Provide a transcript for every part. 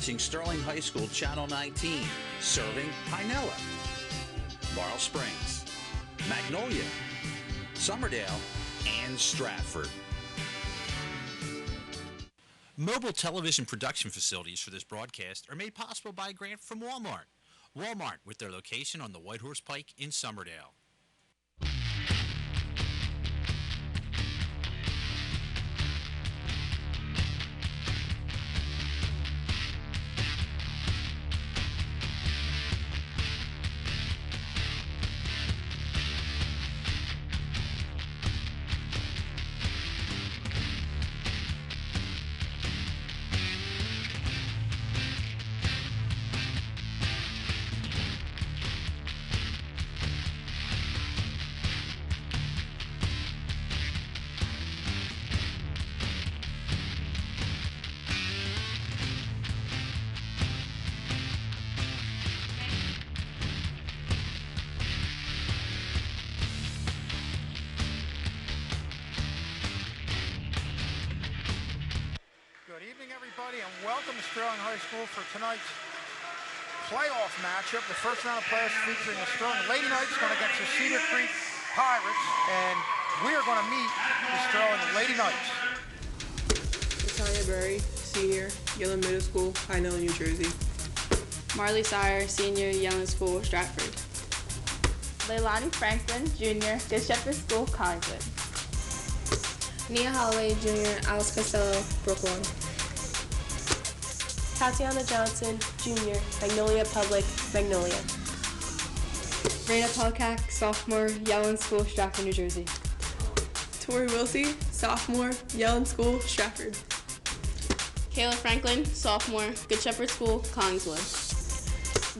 watching Sterling High School Channel 19, serving Pinella, Laurel Springs, Magnolia, Summerdale, and Stratford. Mobile television production facilities for this broadcast are made possible by a grant from Walmart. Walmart, with their location on the Whitehorse Pike in Summerdale. And welcome to Sterling High School for tonight's playoff matchup. The first round of playoffs featuring the Sterling Lady Knights going against the Cedar Creek Pirates, and we are going to meet the Sterling Lady Knights. Tanya Berry, senior, Yellen Middle School, Pinella, New Jersey. Marley Sire, senior, Yellen School, Stratford. Leilani Franklin, junior, Good Shepherd School, Collingswood. Nia Holloway, junior, Alice Costello, Brooklyn. Tatiana Johnson, junior, Magnolia Public, Magnolia. Raina Polkak, sophomore, Yellen School, Stratford, New Jersey. Tori Wilsey, sophomore, Yellen School, Stratford. Kayla Franklin, sophomore, Good Shepherd School, Collingswood.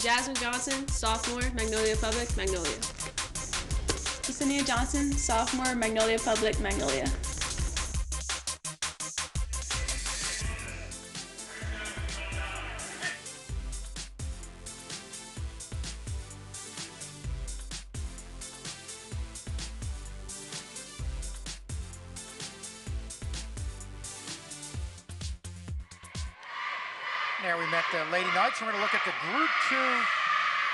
Jasmine Johnson, sophomore, Magnolia Public, Magnolia. Yesenia Johnson, sophomore, Magnolia Public, Magnolia. There we met the Lady Knights. We're going to look at the Group 2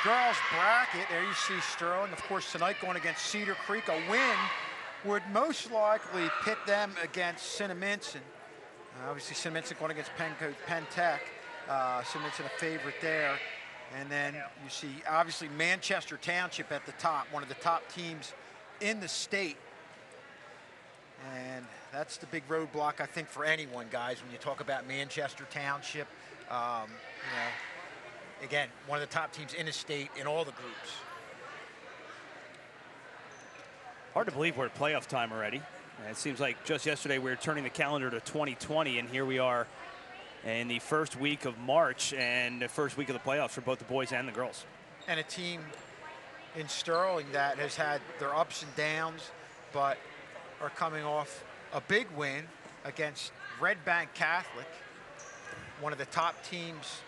girls bracket. There you see Sterling, of course, tonight going against Cedar Creek. A win would most likely pit them against Cinnaminson. Obviously, Cinnaminson going against Penn Tech. Cinnaminson a favorite there. And then you see, obviously, Manchester Township at the top, one of the top teams in the state. And that's the big roadblock, I think, for anyone, guys, when you talk about Manchester Township. You know, again, one of the top teams in the state in all the groups. Hard to believe we're at playoff time already. It seems like just yesterday we were turning the calendar to 2020, and here we are in the first week of March and the first week of the playoffs for both the boys and the girls. And a team in Sterling that has had their ups and downs, but are coming off a big win against Red Bank Catholic, one of the top teams,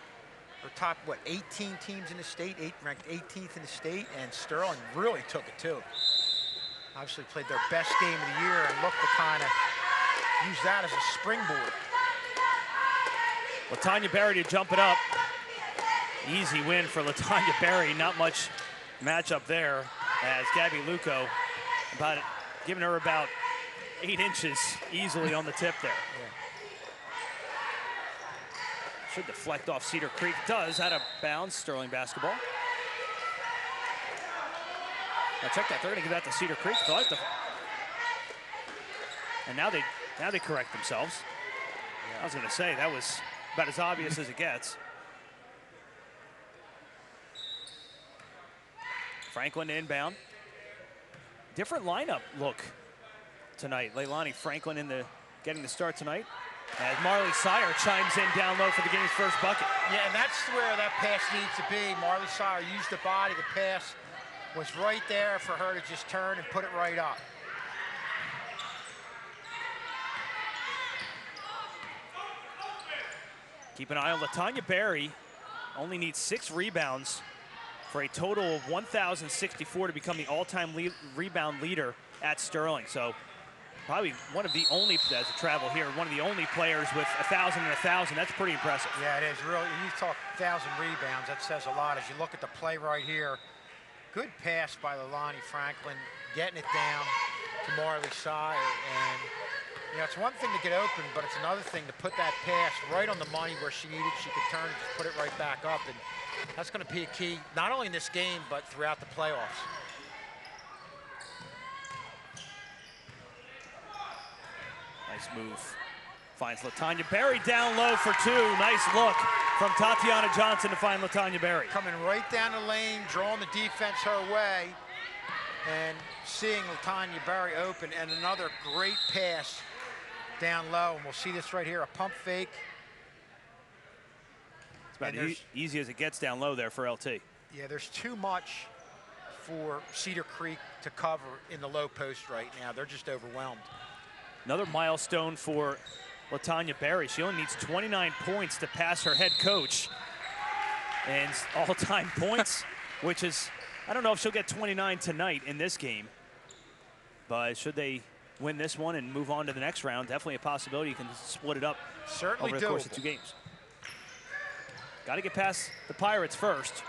or top, 18 teams in the state, ranked 18th in the state, and Sterling really took it too. Obviously played their best game of the year and looked to kind of use that as a springboard. LaTanya Berry to jump it up. Easy win for LaTanya Berry, not much matchup there, as Gabby Luco giving her about 8 inches easily on the tip there. Yeah. Should deflect off Cedar Creek. Does, out of bounds, Sterling basketball. Now check that, they're gonna give that to Cedar Creek. And now they correct themselves. Yeah. I was gonna say, that was about as obvious as it gets. Franklin inbound. Different lineup look tonight. Leilani Franklin getting the start tonight. As Marley Sire chimes in down low for the game's first bucket. Yeah, and that's where that pass needs to be. Marley Sire used the body. The pass was right there for her to just turn and put it right up. Keep an eye on LaTanya Berry. Only needs 6 rebounds for a total of 1,064 to become the all-time rebound leader at Sterling. So probably one of the only, as a travel here, one of the only players with 1,000 and 1,000. That's pretty impressive. Yeah, it is really. You talk 1,000 rebounds. That says a lot. As you look at the play right here, good pass by Leilani Franklin, getting it down to Marley Sire. And you know, it's one thing to get open, but it's another thing to put that pass right on the money where she needed. She could turn and just put it right back up, and that's going to be a key not only in this game but throughout the playoffs. Nice move. Finds LaTanya Berry down low for two. Nice look from Tatiana Johnson to find LaTanya Berry. Coming right down the lane, drawing the defense her way, and seeing LaTanya Berry open, and another great pass down low. And we'll see this right here, a pump fake. It's about easy as it gets down low there for LT. Yeah, there's too much for Cedar Creek to cover in the low post right now. They're just overwhelmed. Another milestone for LaTanya Berry. She only needs 29 points to pass her head coach and all-time points, which is, I don't know if she'll get 29 tonight in this game, but should they win this one and move on to the next round, definitely a possibility you can split it up over the course of 2 games. Got to get past the Pirates first,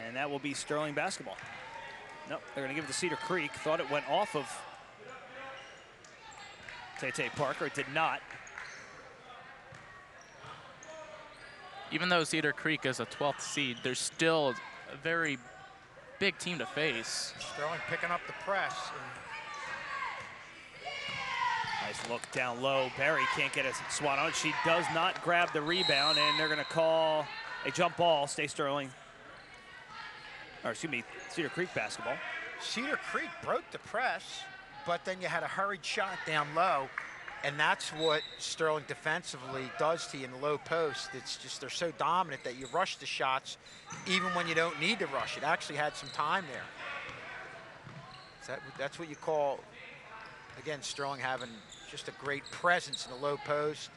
and that will be Sterling basketball. Nope, they're going to give it to Cedar Creek. Thought it went off of Tay Parker. It did not. Even though Cedar Creek is a 12th seed, there's still a very big team to face. Sterling picking up the press. Nice look down low. Berry can't get a swat on it. She does not grab the rebound, and they're going to call a jump ball. Stay Sterling. Or excuse me, Cedar Creek basketball. Cedar Creek broke the press, but then you had a hurried shot down low, and that's what Sterling defensively does to you in the low post. It's just they're so dominant that you rush the shots even when you don't need to rush. It actually had some time there. That's what you call, again, Sterling having just a great presence in the low post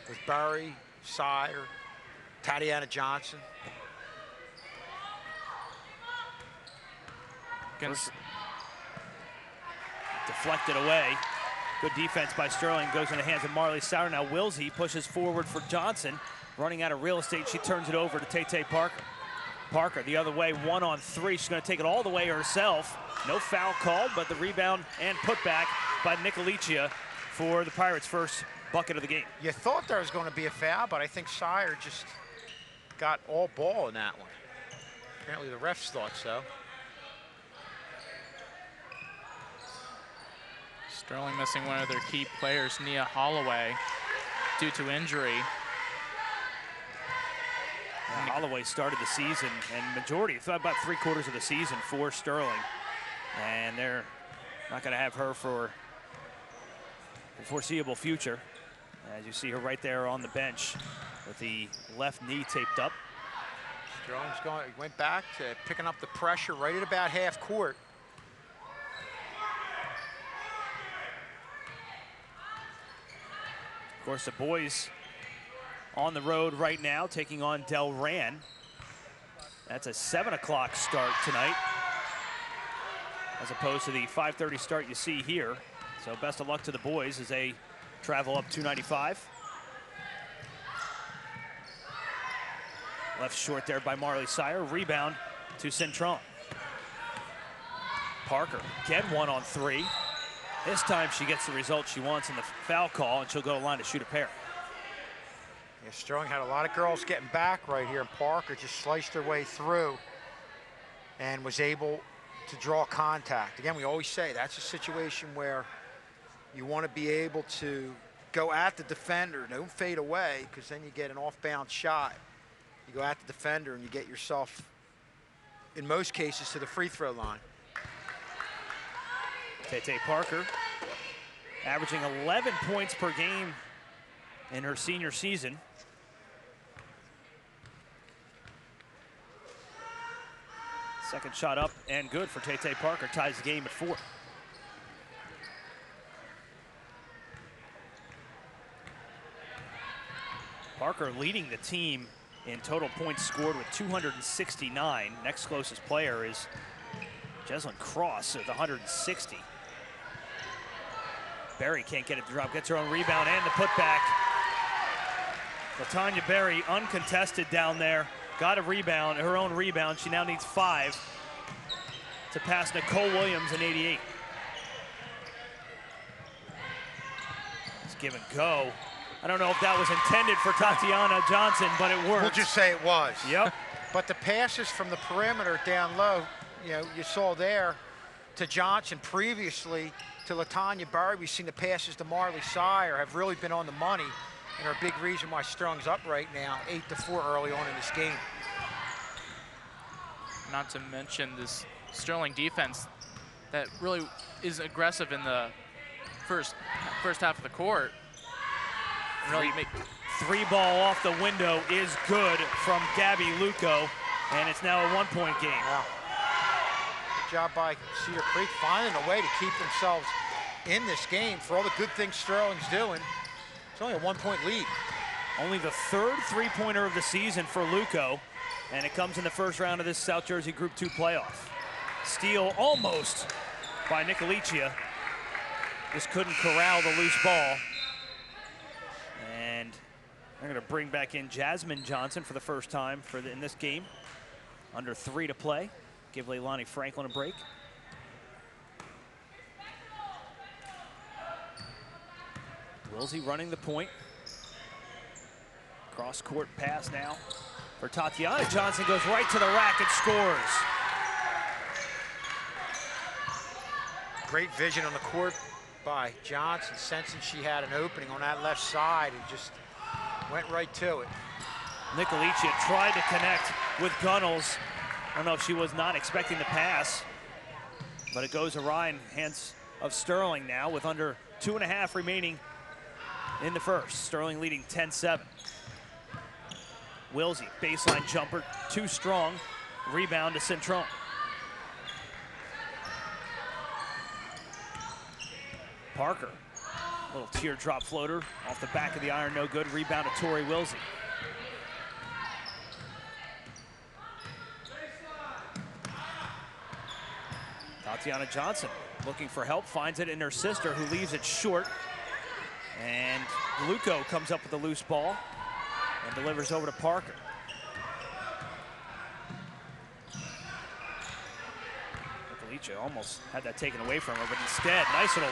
with Barry, Sire, Tatiana Johnson. Deflected away. Good defense by Sterling. Goes in the hands of Marley Sauer. Now Wilsey pushes forward for Johnson. Running out of real estate, she turns it over to Tay Parker. Parker the other way, 1-on-3. She's going to take it all the way herself. No foul called, but the rebound and putback by Nicolicia for the Pirates' first bucket of the game. You thought there was going to be a foul, but I think Sire just got all ball in that one. Apparently the refs thought so. Sterling missing one of their key players, Nia Holloway, due to injury. Holloway started the season, and majority, about 3/4 of the season for Sterling. And they're not going to have her for the foreseeable future. As you see her right there on the bench with the left knee taped up. Sterling's went back to picking up the pressure right at about half court. Of course, the boys on the road right now, taking on Delran. That's a 7 o'clock start tonight, as opposed to the 5:30 start you see here. So best of luck to the boys as they travel up 295. Left short there by Marley Sire. Rebound to Cintron. Parker, again 1-on-3. This time she gets the result she wants in the foul call, and she'll go to the line to shoot a pair. Yeah, Sterling had a lot of girls getting back right here, and Parker just sliced her way through and was able to draw contact. Again, we always say that's a situation where you want to be able to go at the defender, don't fade away, because then you get an off-balance shot. You go at the defender and you get yourself, in most cases, to the free throw line. Tay Parker averaging 11 points per game in her senior season. Second shot up and good for Tay Parker. Ties the game at 4. Parker leading the team in total points scored with 269. Next closest player is Jeslyn Cross with 160. Berry can't get it to drop, gets her own rebound and the putback. LaTanya Berry uncontested down there, got a rebound, her own rebound. She now needs 5 to pass Nicole Williams in 88. It's give and go. I don't know if that was intended for Tatiana Johnson, but it worked. We'll just say it was. Yep. But the passes from the perimeter down low, you saw there to Johnson previously to LaTanya Berry. We've seen the passes to Marley Sire have really been on the money and are a big reason why Sterling's up right now, 8-4 early on in this game. Not to mention this Sterling defense that really is aggressive in the first half of the court. Really Three ball off the window is good from Gabby Luco, and it's now a 1-point game. Wow. Good job by Cedar Creek finding a way to keep themselves in this game for all the good things Sterling's doing. It's only a 1-point lead. Only the 3rd three-pointer of the season for Luco, and it comes in the first round of this South Jersey Group 2 playoff. Steal almost by Nicolicia. Just couldn't corral the loose ball. And they're going to bring back in Jasmine Johnson for the first time in this game. Under 3 to play. Give Leilani Franklin a break. Wilsey running the point. Cross-court pass now for Tatiana Johnson. Goes right to the rack and scores. Great vision on the court by Johnson, sensing she had an opening on that left side and just went right to it. Nicolicia tried to connect with Gunnels. I don't know if she was not expecting the pass, but it goes awry in hands of Sterling now with under 2.5 remaining in the first. Sterling leading 10-7. Wilsey, baseline jumper, too strong. Rebound to Centron. Parker, little teardrop floater off the back of the iron, no good. Rebound to Tori Wilsey. Tatiana Johnson looking for help, finds it in her sister who leaves it short. And Luco comes up with the loose ball and delivers over to Parker. Nicolicia almost had that taken away from her, but instead, nice little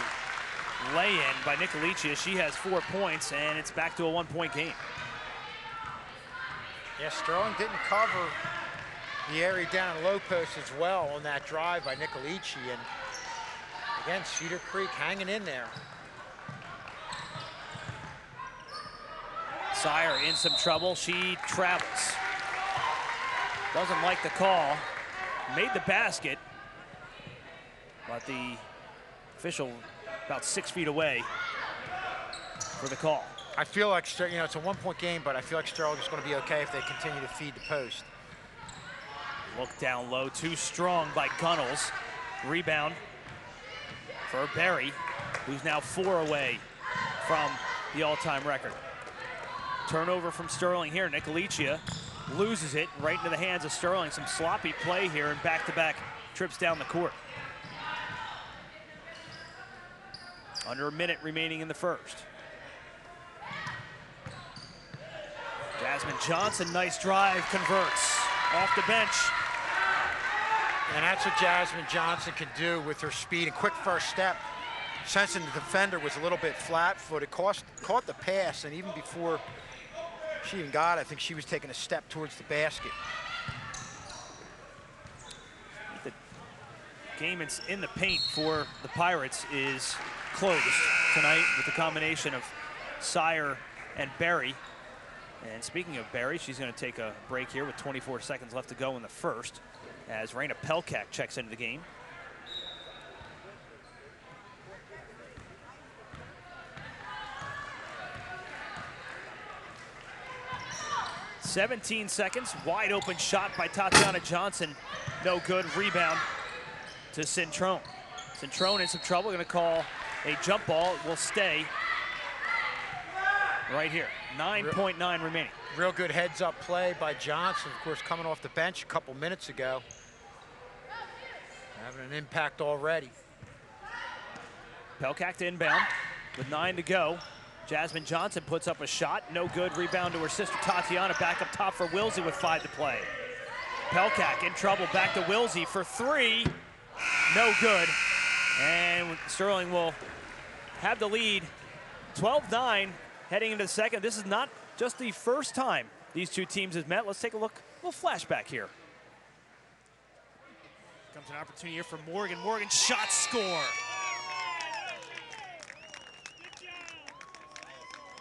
lay-in by Nicolicia. She has 4 points, and it's back to a 1-point game. Yeah, Sterling didn't cover the area down in low post as well on that drive by Nicolici. And again, Cedar Creek hanging in there. Sire in some trouble. She travels. Doesn't like the call. Made the basket, but the official about 6 feet away for the call. I feel like, it's a 1-point game, but I feel like Sterling's going to be okay if they continue to feed the post. Look down low, too strong by Gunnels. Rebound for Berry, who's now 4 away from the all-time record. Turnover from Sterling here. Nicolicia loses it right into the hands of Sterling. Some sloppy play here and back-to-back trips down the court. Under a minute remaining in the first. Jasmine Johnson, nice drive, converts off the bench. And that's what Jasmine Johnson can do with her speed and quick first step. Sensing the defender was a little bit flat-footed, caught the pass, and even before she even got it, I think she was taking a step towards the basket. The game in the paint for the Pirates is closed tonight with the combination of Sire and Berry. And speaking of Berry, she's going to take a break here with 24 seconds left to go in the first as Raina Pelkak checks into the game. "17 seconds, wide open shot by Tatiana Johnson. No good, rebound to Centron. Centron in some trouble, gonna call a jump ball. It will stay right here. 9.9 remaining. Real good heads-up play by Johnson, of course, coming off the bench a couple minutes ago. Having an impact already. Pelkak to inbound. with 9 to go. Jasmine Johnson puts up a shot, no good. Rebound to her sister Tatiana, back up top for Wilsey with 5 to play. Pelkak in trouble, back to Wilsey for 3, no good. And Sterling will have the lead, 12-9, heading into the second. This is not just the first time these two teams have met. Let's take a look, a little flashback here. Comes an opportunity here for Morgan. Morgan shot score.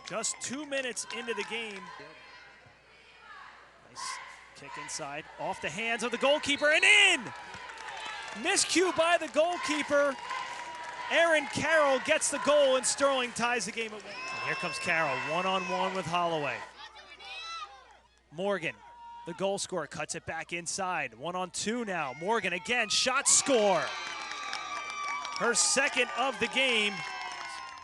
Just 2 minutes into the game. Nice kick inside, off the hands of the goalkeeper and in! Miscue by the goalkeeper. Erin Carroll gets the goal and Sterling ties the game at 1. And here comes Carroll, one-on-one with Holloway. Morgan, the goal scorer, cuts it back inside. 1-on-2 now. Morgan again, shot score. Her second of the game.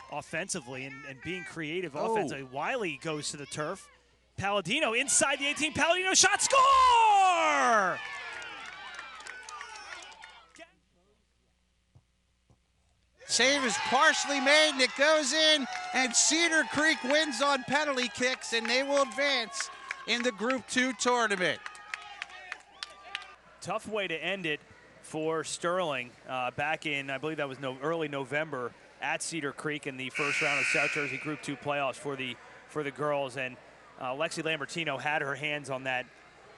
Offensively and being creative offensively. Wiley goes to the turf. Palladino inside the 18. Palladino shot score! Save is partially made and it goes in, and Cedar Creek wins on penalty kicks, and they will advance in the Group 2 tournament. Tough way to end it for Sterling back in, I believe that was early November at Cedar Creek in the first round of South Jersey Group 2 playoffs for the girls. And Lexi Lambertino had her hands on that,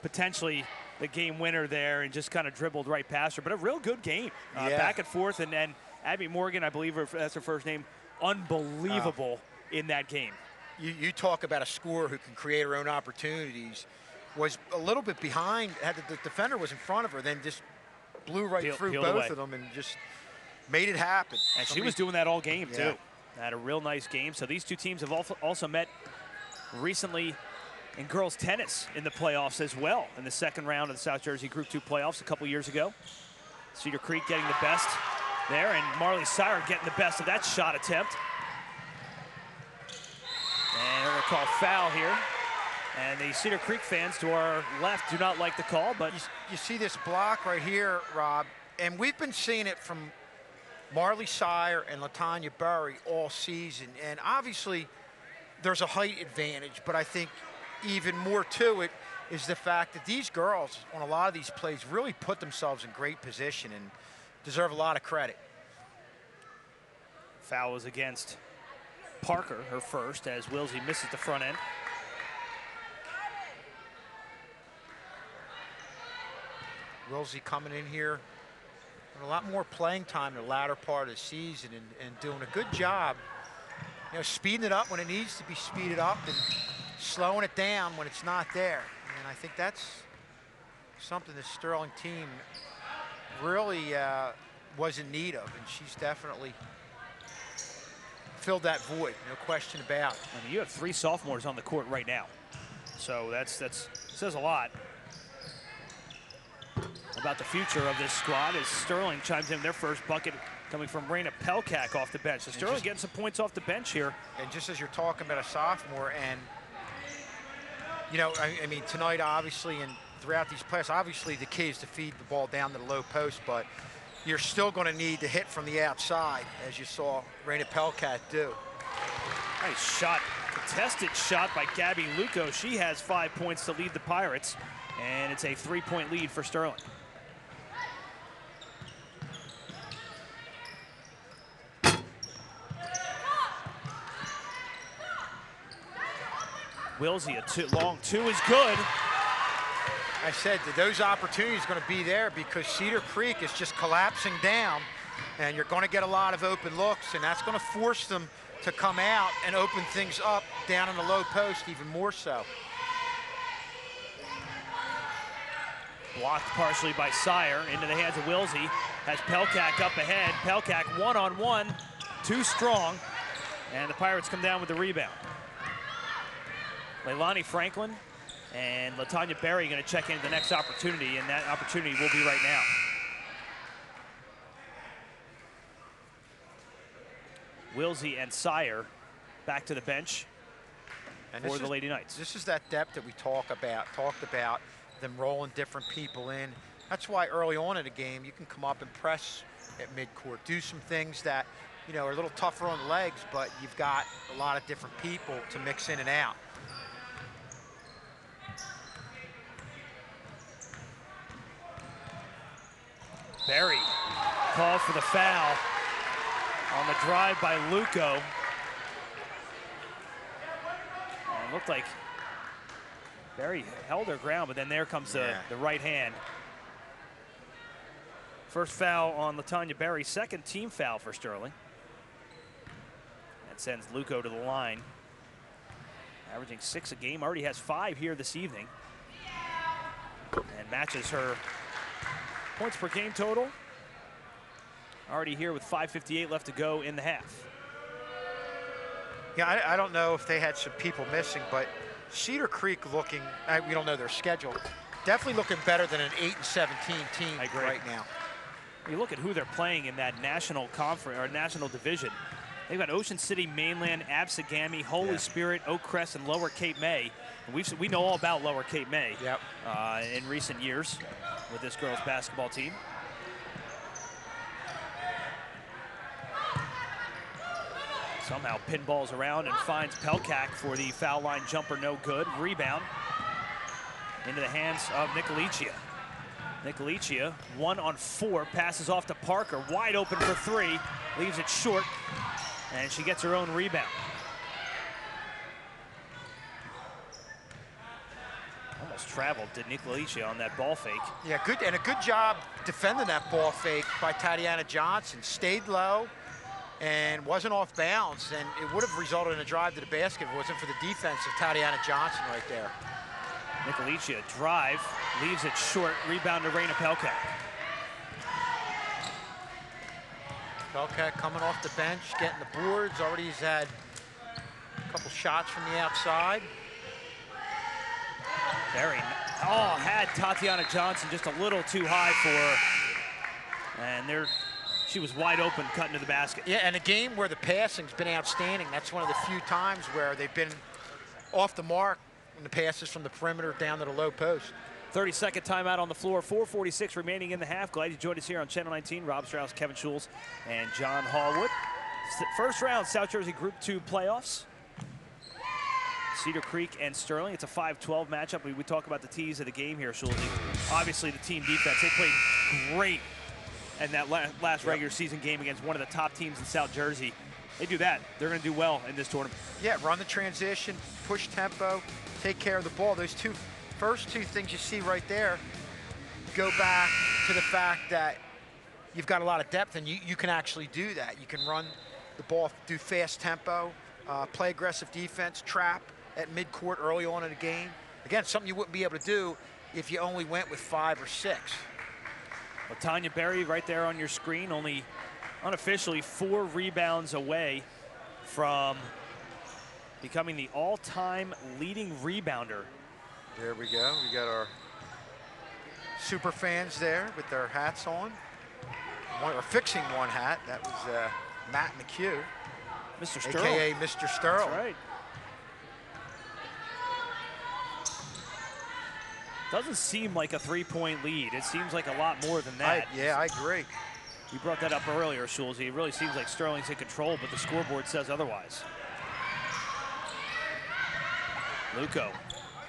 potentially the game winner there, and just kind of dribbled right past her. But a real good game, back and forth. And then Abby Morgan, I believe that's her first name, unbelievable in that game. You talk about a scorer who can create her own opportunities. Was a little bit behind, the defender was in front of her, then just blew right through both away. of them and just made it happen. And she was doing that all game, too. Had a real nice game. So these two teams have also met recently in girls tennis in the playoffs as well, in the second round of the South Jersey Group 2 playoffs a couple years ago. Cedar Creek getting the best there, and Marley Sire getting the best of that shot attempt. And we're going to call foul here. And the Cedar Creek fans to our left do not like the call, but you see this block right here, Rob, and we've been seeing it from Marley Sire and LaTanya Berry all season. And obviously, there's a height advantage, but I think even more to it is the fact that these girls on a lot of these plays really put themselves in great position and deserve a lot of credit. Foul was against Parker, her first, as Wilsey misses the front end. Wilsey coming in here with a lot more playing time in the latter part of the season and doing a good job, speeding it up when it needs to be speeded up and slowing it down when it's not there. And I think that's something the Sterling team really was in need of, and she's definitely filled that void, no question about it. I mean, you have 3 sophomores on the court right now, so that says a lot about the future of this squad as Sterling chimes in their first bucket coming from Raina Pelkak off the bench. So Sterling getting some points off the bench here. And just as you're talking about a sophomore, and I mean tonight obviously and throughout these plays, obviously the key is to feed the ball down to the low post, but you're still going to need to hit from the outside, as you saw Raina Pelkak do. Nice shot, contested shot by Gabby Luco. She has 5 points to lead the Pirates, and it's a 3-point lead for Sterling. Wilsey, a long two is good. I said that those opportunities are going to be there because Cedar Creek is just collapsing down, and you're going to get a lot of open looks, and that's going to force them to come out and open things up down in the low post even more so. Blocked partially by Sire into the hands of Wilsey. Has Pelkak up ahead. Pelkak one-on-one, too strong, and the Pirates come down with the rebound. Leilani Franklin and LaTanya Berry going to check into the next opportunity, and that opportunity will be right now. Wilsey and Sire back to the bench for the Lady Knights. This is that depth that we talked about, them rolling different people in. That's why early on in the game, you can come up and press at midcourt, do some things that you know, are a little tougher on the legs, but you've got a lot of different people to mix in and out. Berry called for the foul on the drive by Luco. It looked like Berry held her ground, but then there comes the right hand. First foul on LaTanya Berry, second team foul for Sterling. That sends Luco to the line. Averaging 6 a game, already has 5 here this evening. And matches her points per game total. Already here with 5:58 left to go in the half. Yeah, I don't know if they had some people missing, but Cedar Creek looking, we don't know their schedule, definitely looking better than an 8-17 team right now. You look at who they're playing in that national conference or national division. They've got Ocean City, Mainland, Absegami, Holy Spirit, Oak Crest, and Lower Cape May. And we know all about Lower Cape May in recent years with this girls' basketball team. Somehow pinballs around and finds Pelkak for the foul line jumper, no good. Rebound into the hands of Nicolicia. Nicolicia, 1 on 4, passes off to Parker, wide open for 3, leaves it short, and she gets her own rebound. Almost traveled to Nicolicia on that ball fake. Yeah, good, and a good job defending that ball fake by Tatiana Johnson. Stayed low and wasn't off bounds, and it would have resulted in a drive to the basket if it wasn't for the defense of Tatiana Johnson right there. Nicolicia drive, leaves it short, rebound to Raina Pelkak. Pelkak coming off the bench, getting the boards, already has had a couple shots from the outside. Had Tatiana Johnson just a little too high for her. And there, she was wide open, cutting to the basket. Yeah, and a game where the passing's been outstanding. That's one of the few times where they've been off the mark when the passes from the perimeter down to the low post. 30-second timeout on the floor, 4:46 remaining in the half. Glad you joined us here on Channel 19. Rob Strauss, Kevin Schulz, and John Hallwood. First round South Jersey Group 2 playoffs. Cedar Creek and Sterling. It's a 5-12 matchup. We talk about the tease of the game here, Schulze. Obviously, the team defense, they played great in that last regular season game against one of the top teams in South Jersey. They do that, they're going to do well in this tournament. Yeah, run the transition, push tempo, take care of the ball. Those first two things you see right there go back to the fact that you've got a lot of depth, and you can actually do that. You can run the ball, do fast tempo, play aggressive defense, trap at midcourt early on in the game. Again, something you wouldn't be able to do if you only went with 5 or 6. LaTanya Berry right there on your screen, only unofficially 4 rebounds away from becoming the all-time leading rebounder. There we go. We got our super fans there with their hats on. Or fixing one hat. That was Matt McHugh. Mr. Sterling. AKA Mr. Sterling. That's right. Doesn't seem like a 3-point lead. It seems like a lot more than that. I agree. You brought that up earlier, Schulze. It really seems like Sterling's in control, but the scoreboard says otherwise. Luco,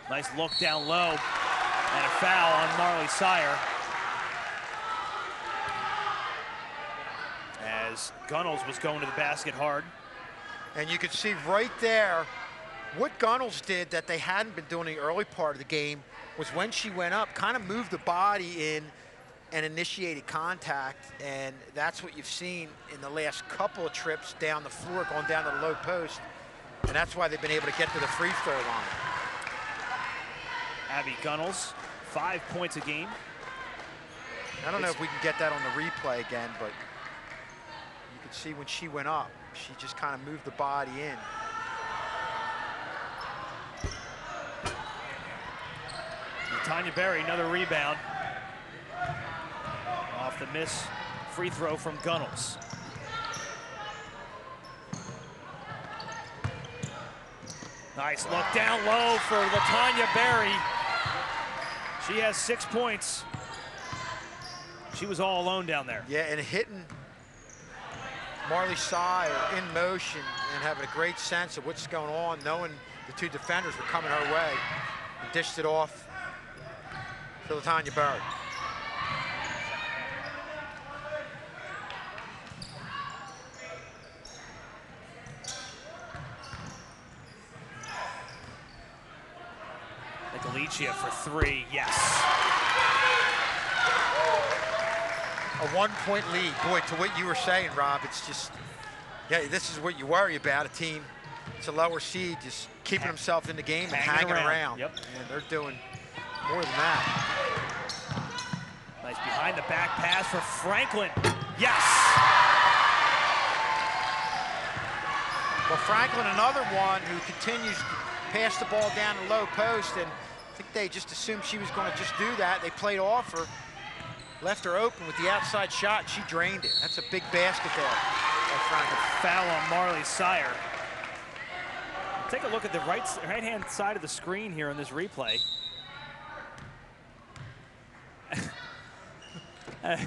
nice look down low, and a foul on Marley Sire. As Gunnels was going to the basket hard. And you could see right there what Gunnels did that they hadn't been doing in the early part of the game was when she went up, kind of moved the body in and initiated contact, and that's what you've seen in the last couple of trips down the floor, going down to the low post, and that's why they've been able to get to the free throw line. Abby Gunnels, 5 points a game. I don't know if we can get that on the replay again, but you can see when she went up, she just kind of moved the body in. Tanya Berry, another rebound. Off the miss, free throw from Gunnels. Nice look down low for LaTanya Berry. She has 6 points. She was all alone down there. Yeah, and hitting Marley Sire in motion and having a great sense of what's going on, knowing the two defenders were coming her way, and dished it off to LaTanya Berry. Galicia for 3, yes. A 1-point lead. Boy, to what you were saying, Rob, it's just, yeah, this is what you worry about, a team. It's a lower seed, just keeping himself in the game and hanging around. Yep. And they're doing more than that. Nice behind the back pass for Franklin. Yes! Well, Franklin, another one who continues to pass the ball down the low post, and I think they just assumed she was going to just do that. They played off her, left her open with the outside shot, and she drained it. That's a big basket there by Franklin. Foul on Marley Sire. Take a look at the right-hand side of the screen here on this replay. I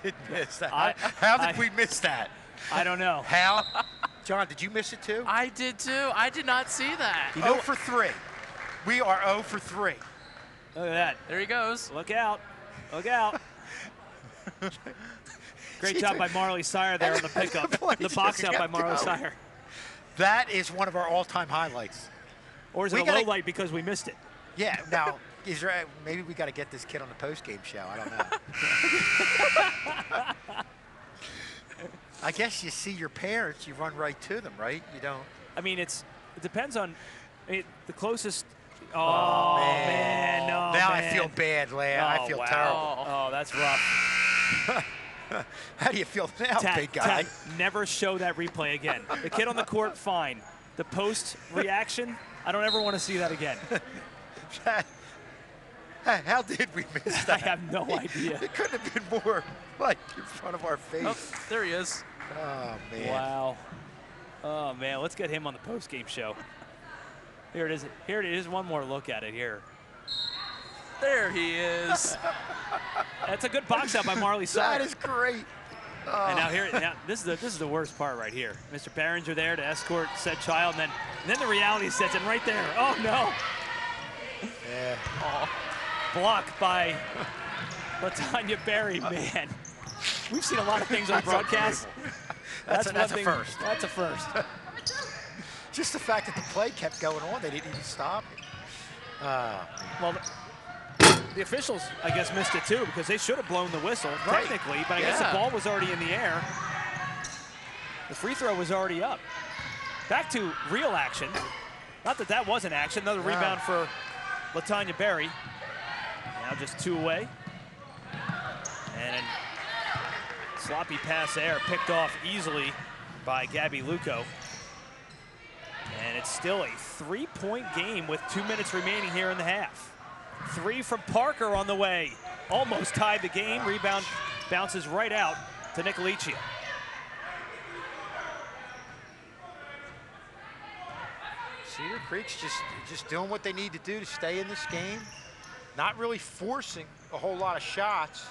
did miss that. How did we miss that? I don't know. How? John, did you miss it too? I did too. I did not see that. 0 for 3. We are 0 for 3. Look at that. There he goes. Look out. Look out. Great job by Marley Sire there on the pickup. The box out by Marley Sire. That is one of our all-time highlights. Or is it a low light because we missed it? Yeah, now, is there, maybe we got to get this kid on the post-game show. I don't know. I guess you see your parents, you run right to them, right? You don't. I mean, it depends on the closest. Oh, man. No, now man. I feel bad, Leah. I feel terrible. Oh, that's rough. How do you feel now, big guy? Never show that replay again. The kid on the court, fine. The post reaction, I don't ever want to see that again. How did we miss that? I have no idea. It couldn't have been more like in front of our face. Oh, there he is. Oh, man. Wow. Oh, man. Let's get him on the post-game show. Here it is. Here it is. One more look at it here. There he is. That's a good box out by Marley Sire. That is great. Oh. And now this is the worst part right here. Mr. Behringer there to escort said child, and then the reality sets in right there. Oh no. Yeah. Oh. Blocked by LaTanya Berry, man. We've seen a lot of things on broadcast. That's a first. That's a first. Just the fact that the play kept going on, they didn't even stop it. Well, the officials, I guess, missed it too because they should have blown the whistle, technically, but I guess the ball was already in the air. The free throw was already up. Back to real action. Not that that wasn't action. Another rebound for LaTanya Berry. Now just 2 away. And a sloppy pass there, picked off easily by Gabby Luco. And it's still a 3-point game with 2 minutes remaining here in the half. 3 from Parker on the way. Almost tied the game. Rebound bounces right out to Nicolicia. Cedar Creek's just doing what they need to do to stay in this game. Not really forcing a whole lot of shots.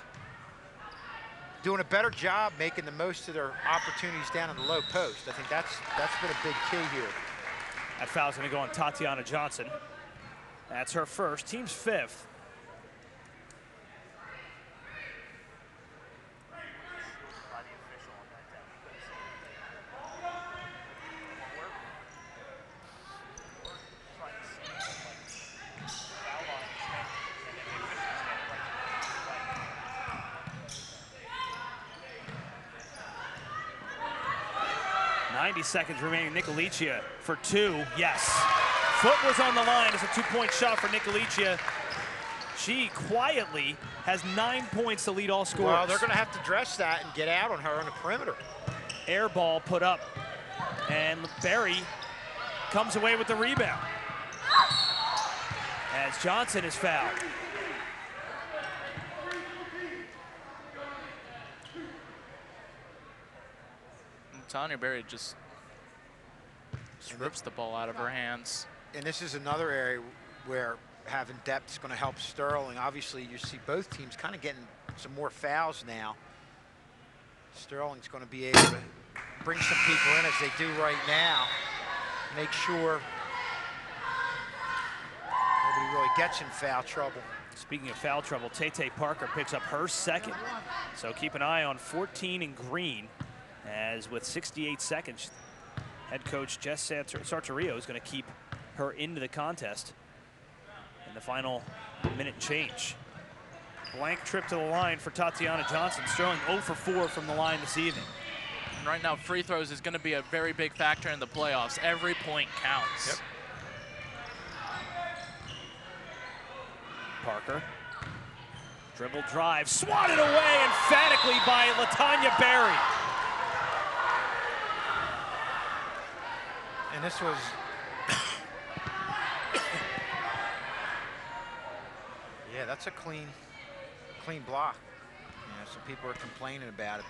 Doing a better job making the most of their opportunities down in the low post. I think that's been a big key here. That foul's going to go on Tatiana Johnson. That's her first, team's 5th. Seconds remaining. Nicolicia for 2. Yes. Foot was on the line. It's a 2-point shot for Nicolicia. She quietly has 9 points to lead all scorers. Well, they're going to have to dress that and get out on her on the perimeter. Air ball put up. And Berry comes away with the rebound. As Johnson is fouled. Tanya Berry just rips the ball out of her hands. And this is another area where having depth is going to help Sterling. Obviously, you see both teams kind of getting some more fouls now. Sterling's going to be able to bring some people in as they do right now. Make sure nobody really gets in foul trouble. Speaking of foul trouble, Tay Parker picks up her second. So keep an eye on 14 in green, as with 68 seconds, head coach Jess Sartorio is going to keep her into the contest in the final minute change. Blank trip to the line for Tatiana Johnson. Sterling 0 for 4 from the line this evening. And right now, free throws is going to be a very big factor in the playoffs. Every point counts. Yep. Parker, dribble drive, swatted away emphatically by LaTanya Berry. And this was yeah, that's a clean block. You know, some people are complaining about it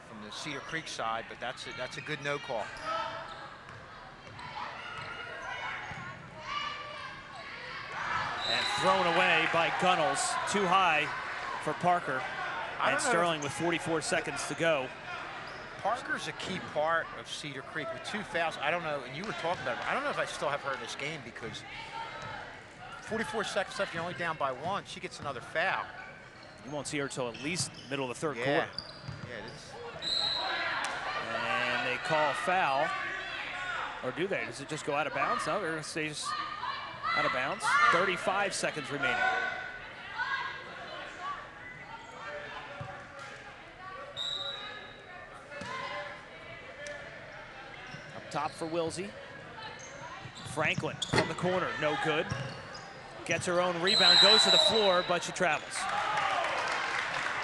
from the Cedar Creek side, but that's a good no call. And thrown away by Gunnels, too high for Parker. And Sterling with 44 seconds to go. Parker's a key part of Cedar Creek with 2 fouls. I don't know, and you were talking about it. I don't know if I still have her in this game because 44 seconds left, you're only down by 1. She gets another foul. You won't see her until at least middle of the third quarter. Yeah, it is. And they call a foul. Or do they? Does it just go out of bounds? No, they're going to stay just out of bounds. 35 seconds remaining. Up top for Wilsey. Franklin from the corner, no good. Gets her own rebound, goes to the floor, but she travels.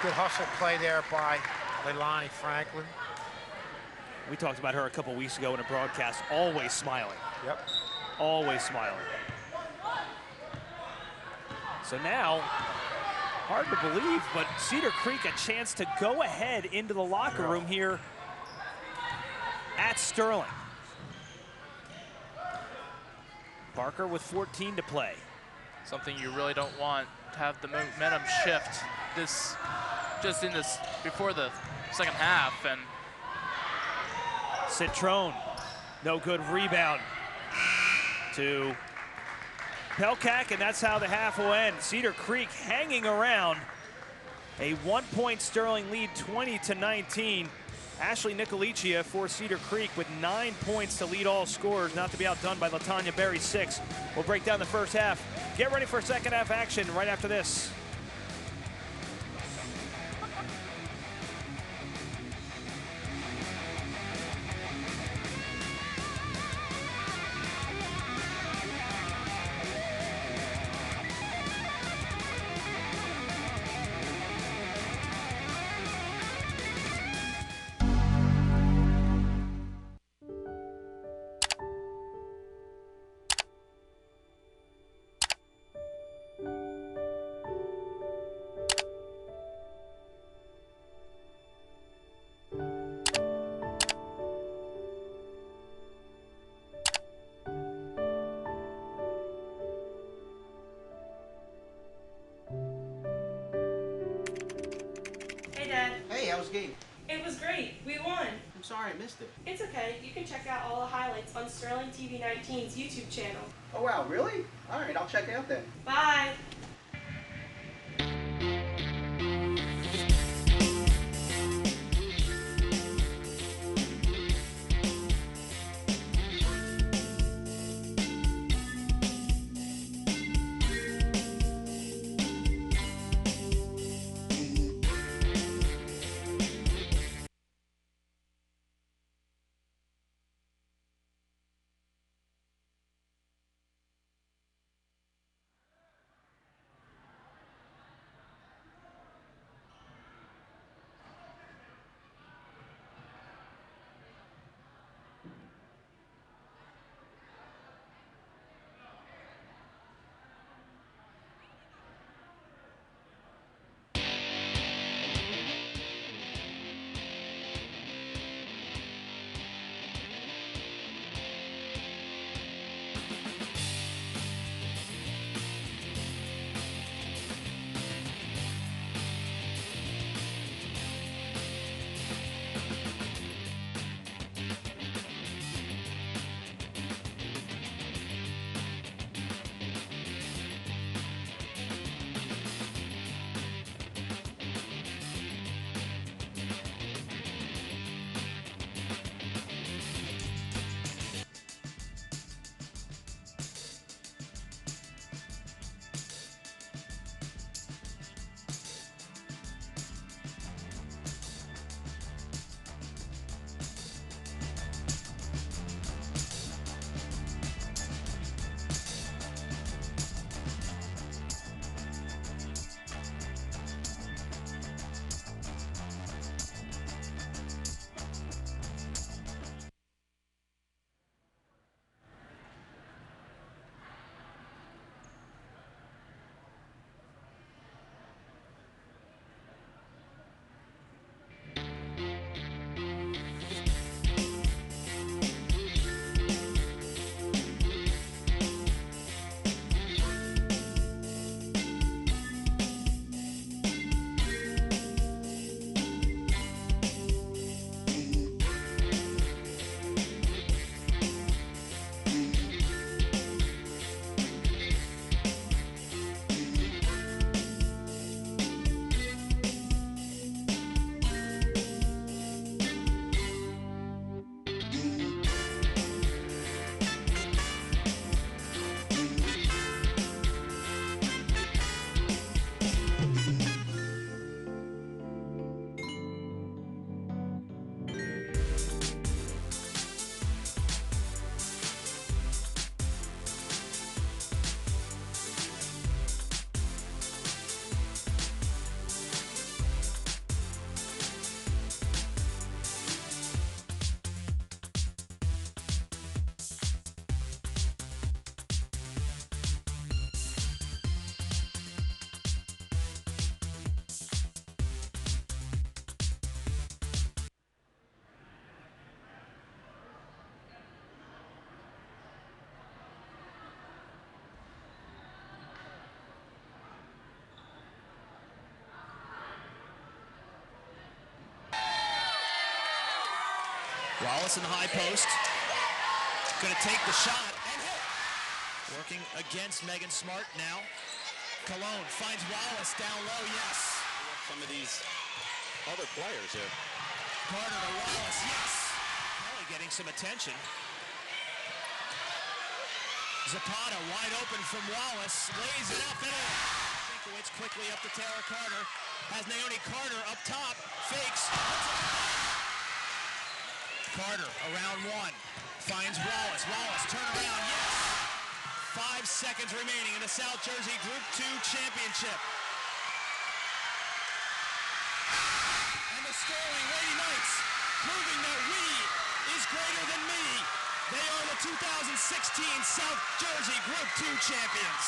Good hustle play there by Leilani Franklin. We talked about her a couple weeks ago in a broadcast, always smiling. Yep. Always smiling. So now, hard to believe, but Cedar Creek a chance to go ahead into the locker room here at Sterling. Parker with 14 to play. Something you really don't want to have the momentum shift this, just in this, before the second half. And Citrone, no good rebound to Pelkak, and that's how the half will end. Cedar Creek hanging around. A 1-point Sterling lead, 20-19. Ashley Nicolicia for Cedar Creek with 9 points to lead all scorers, not to be outdone by LaTanya Berry, 6. We'll break down the first half. Get ready for second half action right after this. Game. It was great. We won. I'm sorry I missed it. It's okay. You can check out all the highlights on Sterling TV 19's YouTube channel. Oh, wow, really? All right, I'll check it out then. Bye. Wallace in the high post. Going to take the shot and hit. Working against Megan Smart now. Cologne finds Wallace down low, yes. Some of these other players here. Carter to Wallace, yes. Kelly getting some attention. Zapata wide open from Wallace, lays it up and in. Finkowitz quickly up to Taylor Carter. Has Naomi Carter up top, fakes. Carter around one, finds Wallace. Wallace turn around, yes. 5 seconds remaining in the South Jersey Group 2 Championship. And the Sterling Lady Knights proving that we is greater than me. They are the 2016 South Jersey Group 2 champions.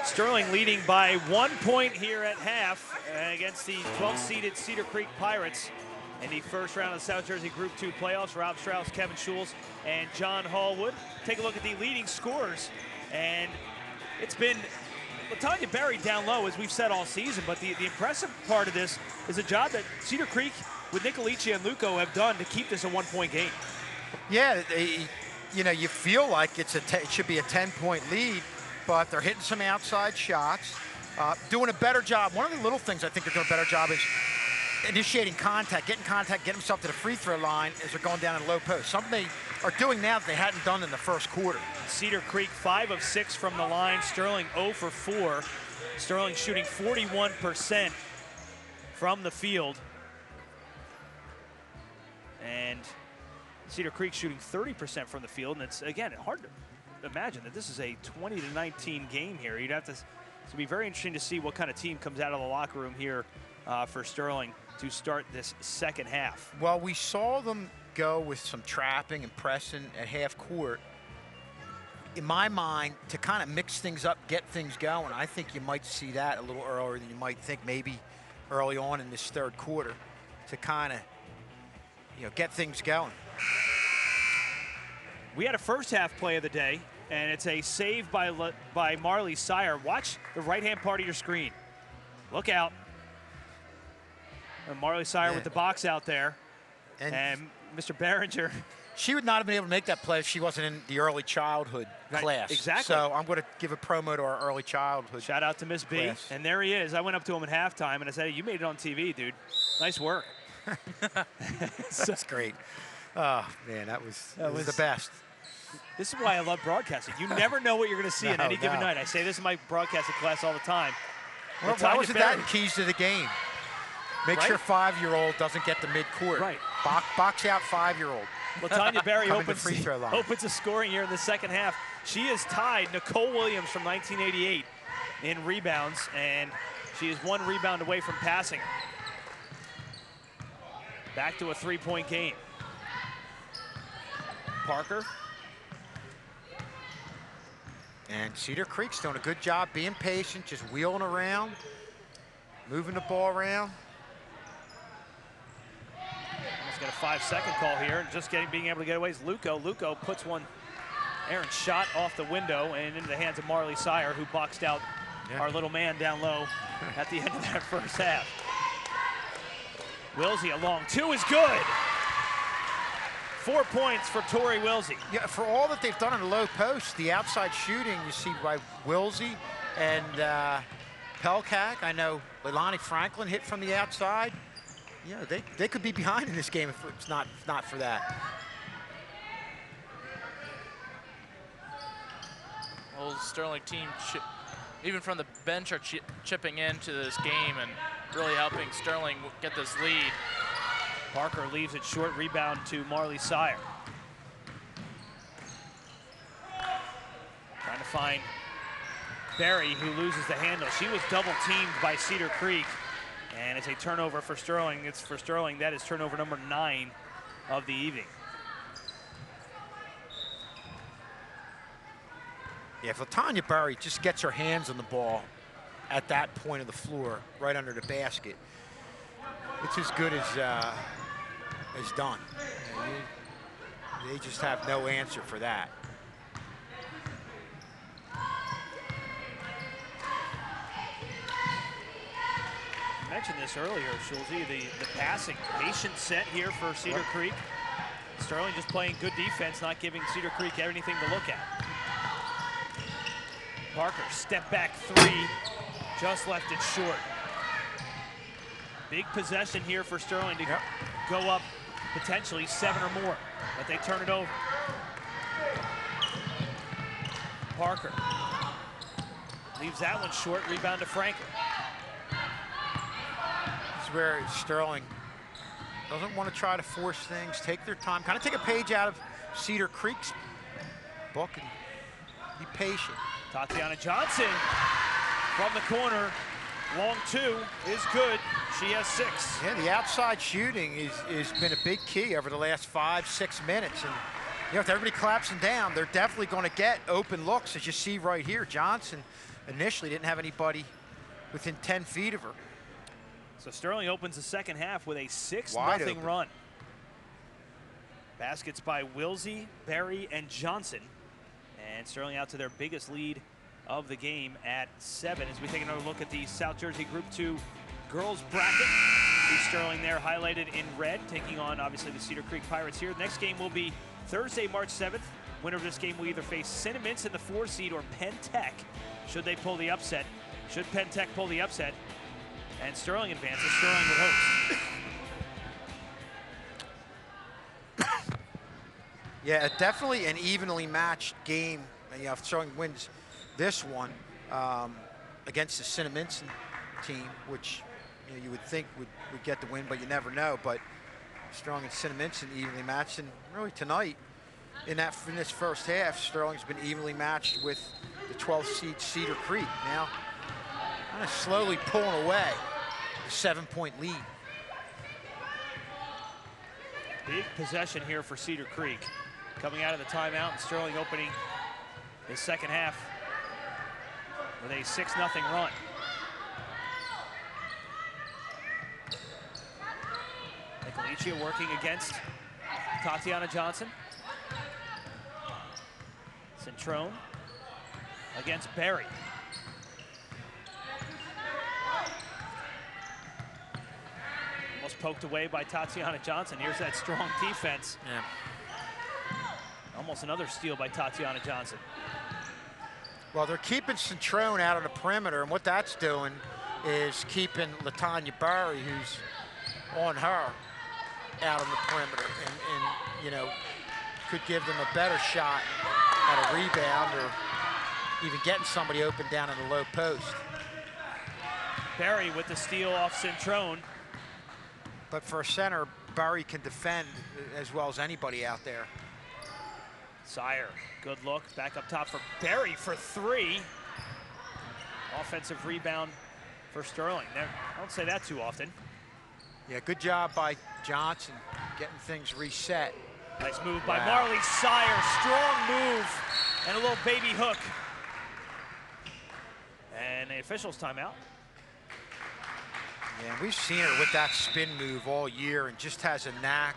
Sterling leading by 1 point here at half against the 12th-seeded Cedar Creek Pirates in the first round of the South Jersey Group 2 playoffs. Rob Strauss, Kevin Schulz, and John Hallwood. Take a look at the leading scorers, and it's been LaTanya Berry down low, as we've said all season, but the impressive part of this is a job that Cedar Creek with Nicolici and Luco have done to keep this a 1-point game. Yeah, you know, you feel like it should be a 10-point lead, but they're hitting some outside shots, doing a better job. One of the little things I think they're doing a better job is initiating contact, getting themselves to the free throw line as they're going down in low post. Something they are doing now that they hadn't done in the first quarter. Cedar Creek 5 of 6 from the line. Sterling 0 for 4. Sterling shooting 41% from the field. And Cedar Creek shooting 30% from the field. And it's, again, hard to imagine that this is a 20-19 game here. You'd have to it'll be very interesting to see what kind of team comes out of the locker room here for Sterling to start this second half. Well, we saw them go with some trapping and pressing at half court. In my mind, to kind of mix things up, get things going, I think you might see that a little earlier than you might think, maybe early on in this third quarter, to kind of, get things going. We had a first half play of the day, and it's a save by Marley Sire. Watch the right-hand part of your screen. Look out. And Marley Sire with the box out there. And Mr. Behringer. She would not have been able to make that play if she wasn't in the early childhood class. Exactly. So I'm going to give a promo to our early childhood. Shout out to Miss B. Class. And there he is. I went up to him at halftime, and I said, hey, you made it on TV, dude. Nice work. That's great. Oh, man, that was the best. This is why I love broadcasting. You never know what you're going to see on any given night. I say this in my broadcasting class all the time. Well, why wasn't that in Keys to the Game? Make sure 5-year-old doesn't get to midcourt. Right. Box out 5-year-old. Latanya Berry opens the scoring here in the second half. She has tied Nicole Williams from 1988 in rebounds, and she is 1 rebound away from passing. Back to a 3-point game. Parker. And Cedar Creek's doing a good job being patient, just wheeling around, moving the ball around. Got a 5-second call here, and just being able to get away is Luco. Luco puts one errant shot off the window and into the hands of Marley Sire, who boxed out our little man down low at the end of that first half. Wilsey, a long 2 is good. 4 points for Tori Wilsey. Yeah, for all that they've done in the low post, the outside shooting you see by Wilsey and Pelkak. I know Leilani Franklin hit from the outside. Yeah, they could be behind in this game if it's not for that. Old Sterling team, even from the bench, are chipping into this game and really helping Sterling get this lead. Parker leaves it short, rebound to Marley Sire. Trying to find Berry, who loses the handle. She was double teamed by Cedar Creek. And it's a turnover for Sterling. It's for Sterling. That is turnover number 9 of the evening. Yeah, if Latanya Berry just gets her hands on the ball at that point of the floor, right under the basket, it's as good as done. They just have no answer for that. I mentioned this earlier, Schulze, the passing patient set here for Cedar Creek. Sterling just playing good defense, not giving Cedar Creek anything to look at. Parker, step back 3, just left it short. Big possession here for Sterling to go up potentially 7 or more, but they turn it over. Parker leaves that one short, rebound to Franklin. Where Sterling doesn't want to try to force things, take their time, kind of take a page out of Cedar Creek's book and be patient. Tatiana Johnson from the corner, long 2 is good. She has 6. Yeah, the outside shooting has been a big key over the last 5-6 minutes. And if everybody collapsing down, they're definitely going to get open looks, as you see right here. Johnson initially didn't have anybody within 10 feet of her. So Sterling opens the second half with a 6-0 run. Baskets by Wilsey, Berry, and Johnson. And Sterling out to their biggest lead of the game at 7 as we take another look at the South Jersey Group 2 girls bracket. See Sterling there highlighted in red, taking on obviously the Cedar Creek Pirates here. The next game will be Thursday, March 7th. Winner of this game will either face Cinnamons in the 4 seed or Penn Tech, should they pull the upset. Should Penn Tech pull the upset and Sterling advances, Sterling would host. Yeah, definitely an evenly matched game. If Sterling wins this one against the Cinnaminson team, which you would think would get the win, but you never know. But Sterling and Cinnaminson evenly matched, and really tonight in this first half, Sterling's been evenly matched with the 12th seed Cedar Creek. Now kind of slowly pulling away the 7-point lead. Big possession here for Cedar Creek. Coming out of the timeout, and Sterling opening his second half with a 6-0 run. Nicolicia working against Tatiana Johnson. Centrone against Barry. Almost poked away by Tatiana Johnson. Here's that strong defense. Yeah. Almost another steal by Tatiana Johnson. Well, they're keeping Centrone out on the perimeter, and what that's doing is keeping LaTanya Barry, who's on her, out on the perimeter, and you know, could give them a better shot at a rebound or even getting somebody open down in the low post. Barry with the steal off Centrone. But for a center, Barry can defend as well as anybody out there. Sire, good look, back up top for Barry for three. Offensive rebound for Sterling. I don't say that too often. Yeah, good job by Johnson getting things reset. Nice move by Marley Sire, strong move, and a little baby hook. And the officials timeout. Yeah, we've seen her with that spin move all year and just has a knack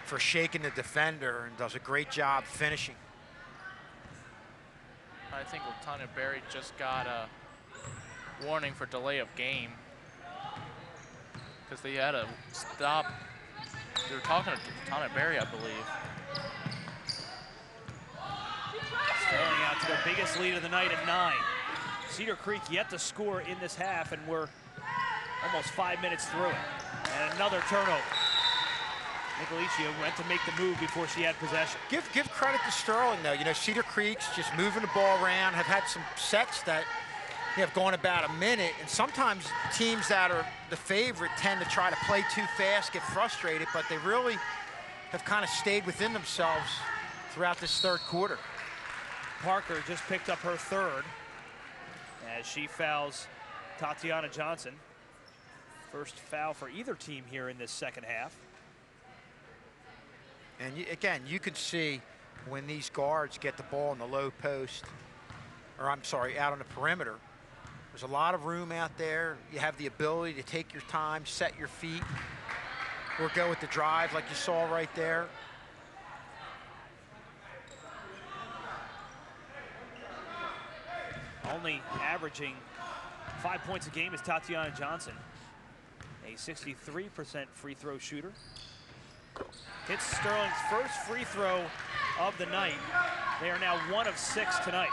for shaking the defender and does a great job finishing. I think LaTanya Barry just got a warning for delay of game because they had to stop. They were talking to LaTanya Barry, I believe. Sterling out to their biggest lead of the night at 9. Cedar Creek yet to score in this half, and we're almost 5 minutes through it. And another turnover. Nicolicia went to make the move before she had possession. Give credit to Sterling, though. You know, Cedar Creek's just moving the ball around, have had some sets that have gone about a minute, and sometimes teams that are the favorite tend to try to play too fast, get frustrated, but they really have kind of stayed within themselves throughout this third quarter. Parker just picked up her third as she fouls Tatiana Johnson. First foul for either team here in this second half. And again, you can see when these guards get the ball in the low post, or I'm sorry, out on the perimeter, there's a lot of room out there. You have the ability to take your time, set your feet, or go with the drive like you saw right there. Only averaging 5 points a game is Tatiana Johnson, a 63% free throw shooter. Hits Sterling's first free throw of the night. They are now 1 of 6 tonight.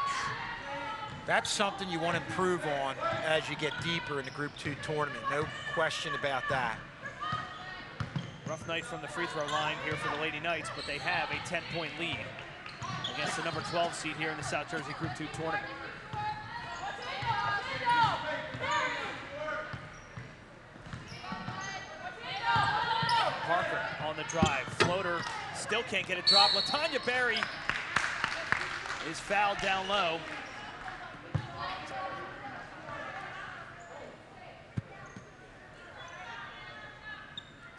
That's something you want to improve on as you get deeper in the Group 2 tournament. No question about that. Rough night from the free throw line here for the Lady Knights, but they have a 10-point lead against the number 12 seed here in the South Jersey Group 2 tournament. Parker on the drive, floater, still can't get a drop. LaTanya Barry is fouled down low.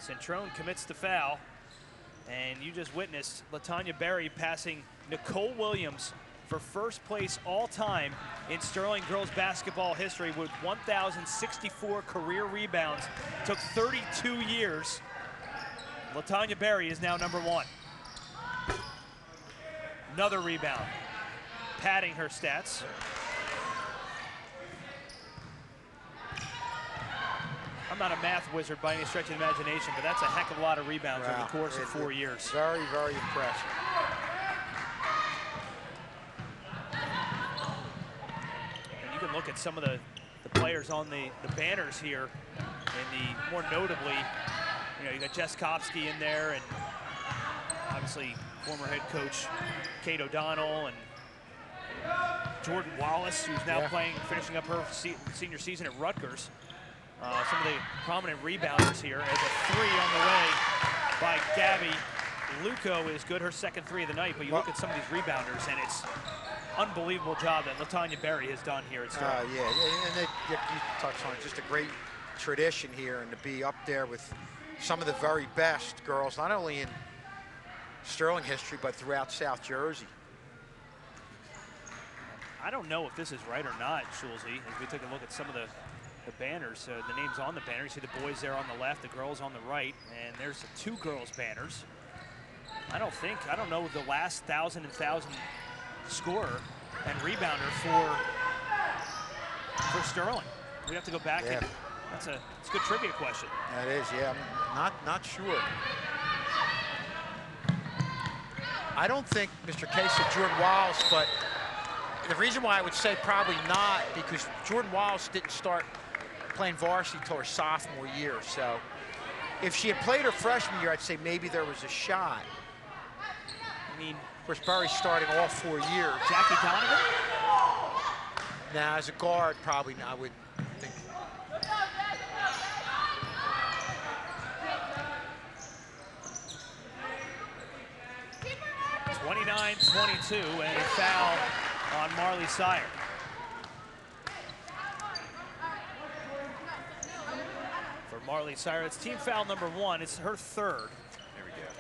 Centrone commits the foul, and you just witnessed LaTanya Barry passing Nicole Williams for first place all time in Sterling girls basketball history with 1,064 career rebounds. Took 32 years. LaTanya Barry is now number 1. Another rebound, padding her stats. I'm not a math wizard by any stretch of the imagination, but that's a heck of a lot of rebounds over the course of 4 years. Very, very impressive. And you can look at some of the players on the banners here, and more notably, you know, you got Jess Kopsky in there, and obviously former head coach Kate O'Donnell, and Jordan Wallace, who's now finishing up her senior season at Rutgers. Some of the prominent rebounders here, as a 3 on the way by Gabby Luco is good, her second 3 of the night, but you look at some of these rebounders, and it's unbelievable job that LaTanya Berry has done here at Sterling. Yeah, and you touched on it, just a great tradition here, and to be up there with some of the very best girls, not only in Sterling history, but throughout South Jersey. I don't know if this is right or not, Schulze, as we take a look at some of the banners, the names on the banner. You see the boys there on the left, the girls on the right, and there's the 2 girls banners. I don't know the last 1,000 scorer and rebounder for Sterling. We have to go back. Yeah. It's a good trivia question. That is, yeah. I'm not sure. I don't think Mr. K said Jordan Wallace, but the reason why I would say probably not, because Jordan Wallace didn't start playing varsity until her sophomore year. So if she had played her freshman year, I'd say maybe there was a shot. I mean, of course, Barry's starting all 4 years. Jackie Donovan? Now, as a guard, probably not, I wouldn't think. 29-22, and a foul on Marley Sire. For Marley Sire, it's team foul number 1. It's her 3rd. There we go.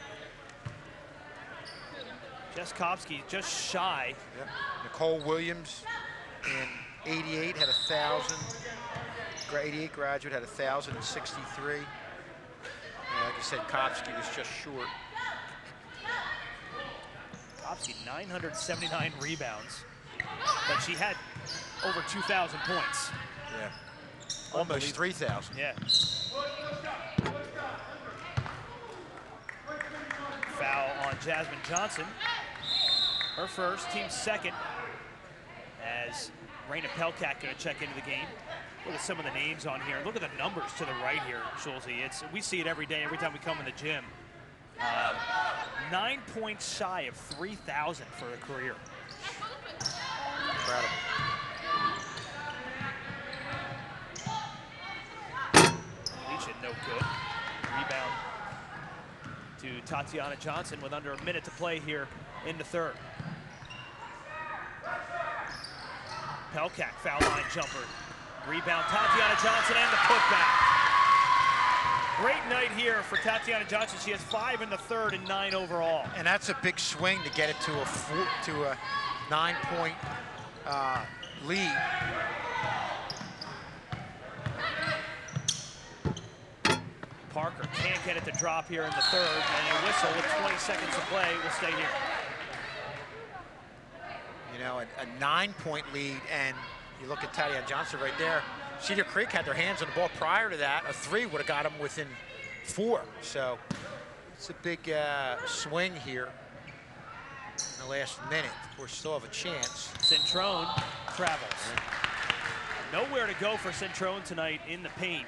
Jeskowski just shy. Yep. Nicole Williams in 88 had 1,000. 88 graduate had 1,063. And like I said, Kopsky was just short. Kopsky 979 rebounds, but she had over 2,000 points. Yeah, almost 3,000. Yeah. Foul on Jasmine Johnson. Her first, team second, as Raina Pelkat going to check into the game. Look at some of the names on here. Look at the numbers to the right here, Schulze. We see it every day, every time we come in the gym. 9 points shy of 3,000 for a career. Incredible. Leachin, no good. Rebound to Tatiana Johnson with under a minute to play here in the 3rd. Pelkat, foul line jumper. Rebound, Tatiana Johnson, and the putback. Great night here for Tatiana Johnson. She has 5 in the 3rd and 9 overall. And that's a big swing to get it to a 9-point lead. Parker can't get it to drop here in the 3rd, and a whistle with 20 seconds to play will stay here. You know, a 9-point lead, and you look at Tatiana Johnson right there. Cedar Creek had their hands on the ball prior to that. A 3 would have got them within 4. So it's a big swing here in the last minute. Of course, still have a chance. Centrone travels. Nowhere to go for Centrone tonight in the paint,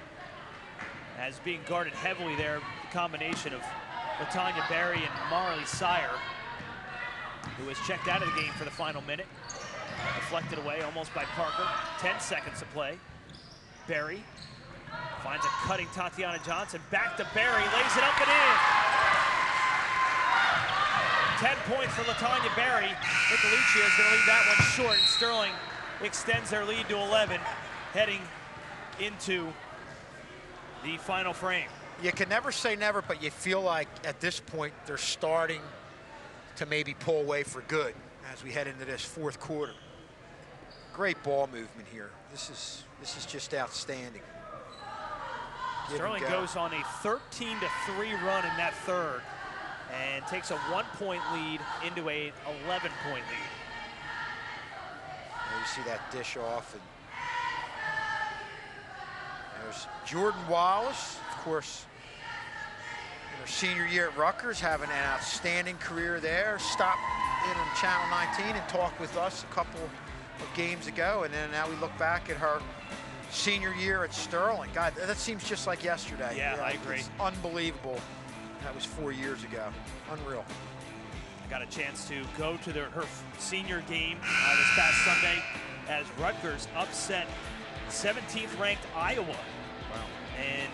as being guarded heavily there. The combination of LaTanya Berry and Marley Sire, who was checked out of the game for the final minute. Deflected away almost by Parker. 10 seconds to play. Berry finds a cutting Tatiana Johnson. Back to Berry, lays it up and in. 10 points for LaTanya Berry. Nicolicia is going to leave that one short, and Sterling extends their lead to 11, heading into the final frame. You can never say never, but you feel like at this point they're starting to maybe pull away for good as we head into this 4th quarter. Great ball movement here. This is just outstanding. Sterling goes on a 13-3 run in that 3rd and takes a 1-point lead into a 11-point lead. There you see that dish off, and there's Jordan Wallace, of course, in her senior year at Rutgers, having an outstanding career there. Stopped in on Channel 19 and talked with us a couple of games ago, and then now we look back at her senior year at Sterling. God, that seems just like yesterday. Yeah, I agree. It's unbelievable. That was 4 years ago. Unreal. I got a chance to go to her senior game this past Sunday as Rutgers upset 17th ranked Iowa. Wow. And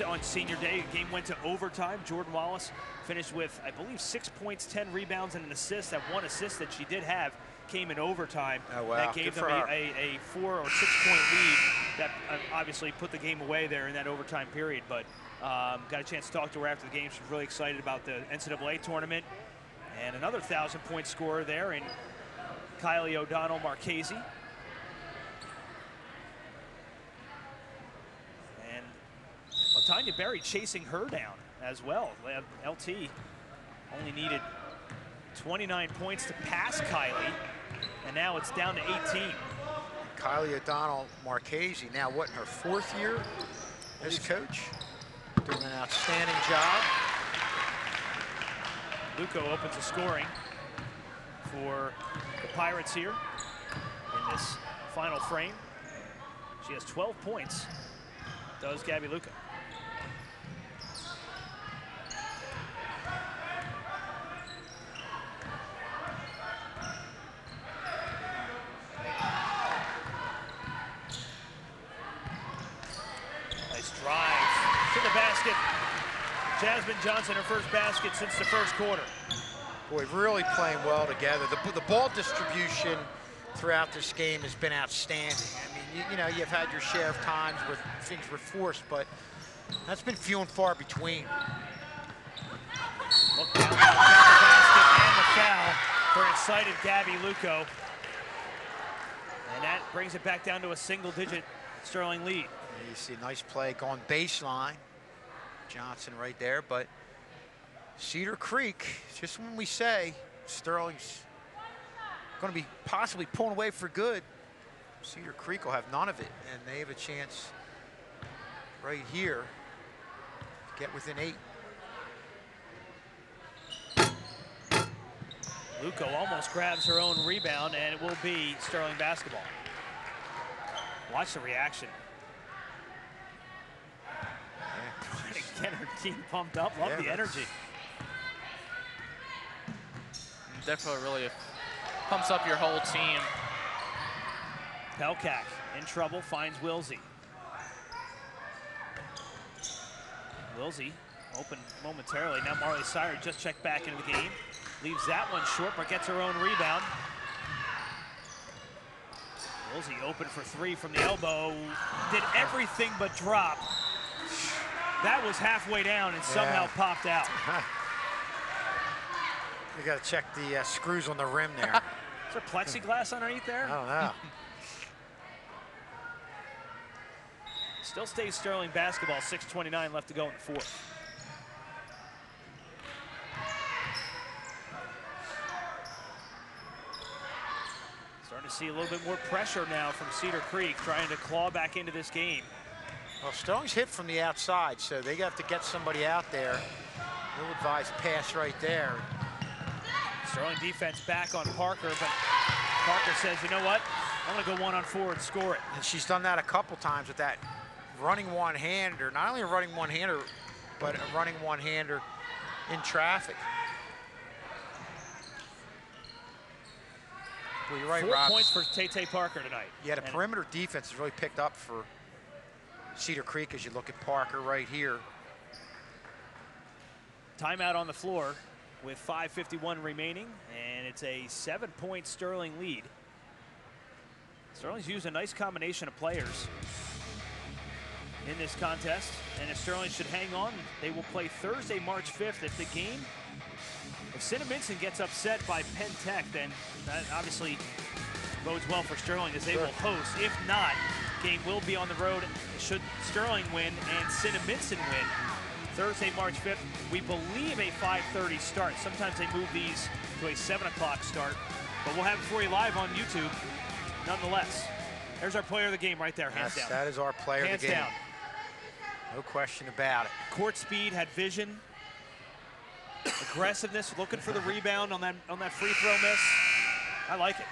on senior day, the game went to overtime. Jordan Wallace finished with, I believe, 6 points, 10 rebounds, and an assist. That one assist that she did have came in overtime. Oh, wow. That gave them a 4 or 6 point lead that obviously put the game away there in that overtime period. But got a chance to talk to her after the game. She's really excited about the NCAA tournament. And another 1,000-point scorer there in Kylie O'Donnell Marchese. And Latanya Berry chasing her down as well. LT only needed 29 points to pass Kylie, and now it's down to 18. Kylie O'Donnell Marchese, now what, in her 4th year as coach? Doing an outstanding job. Luco opens the scoring for the Pirates here in this final frame. She has 12 points, does Gabby Luco. Nice drive to the basket. Jasmine Johnson, her first basket since the first quarter. Boy, really playing well together. The ball distribution throughout this game has been outstanding. I mean, you know, you've had your share of times where things were forced, but that's been few and far between. Look down, the basket and the foul for excited Gabby Luco. And that brings it back down to a single-digit Sterling lead. You see a nice play going baseline. Johnson right there, but Cedar Creek, just when we say Sterling's going to be possibly pulling away for good, Cedar Creek will have none of it, and they have a chance right here to get within 8. Luco almost grabs her own rebound, and it will be Sterling basketball. Watch the reaction. Trying to get her team pumped up. Love the energy. Definitely really pumps up your whole team. Pelkak in trouble, finds Wilsey. Wilsey open momentarily. Now Marley Sire just checked back into the game. Leaves that one short, but gets her own rebound. Wilsey open for 3 from the elbow. Did everything but drop. That was halfway down and somehow popped out. You got to check the screws on the rim there. Is there plexiglass underneath there? I don't know. Still stays Sterling basketball, 6:29 left to go in the 4th. Starting to see a little bit more pressure now from Cedar Creek, trying to claw back into this game. Well, Sterling's hit from the outside, so they have to get somebody out there. We'll advise pass right there. Sterling defense back on Parker, but Parker says, you know what? I'm going to go 1-on-4 and score it. And she's done that a couple times with that running one-hander. Not only a running one-hander, but a running one-hander in traffic. Well, you're right, 4 Rob. points for Tay Parker tonight. Yeah, the perimeter defense has really picked up for Cedar Creek as you look at Parker right here. Timeout on the floor with 5:51 remaining, and it's a 7-point Sterling lead. Sterling's used a nice combination of players in this contest, and if Sterling should hang on, they will play Thursday, March 5th. If the game, if Cinnaminson gets upset by Penn Tech, then that obviously bodes well for Sterling as they will host. If not, game will be on the road should Sterling win and Cinnaminson win. Thursday, March 5th, we believe a 5:30 start. Sometimes they move these to a 7 o'clock start, but we'll have it for you live on YouTube nonetheless. There's our player of the game right there, hands down. That is our player of the game. Hands down. No question about it. Court speed, had vision, aggressiveness, looking for the rebound on that free throw miss. I like it.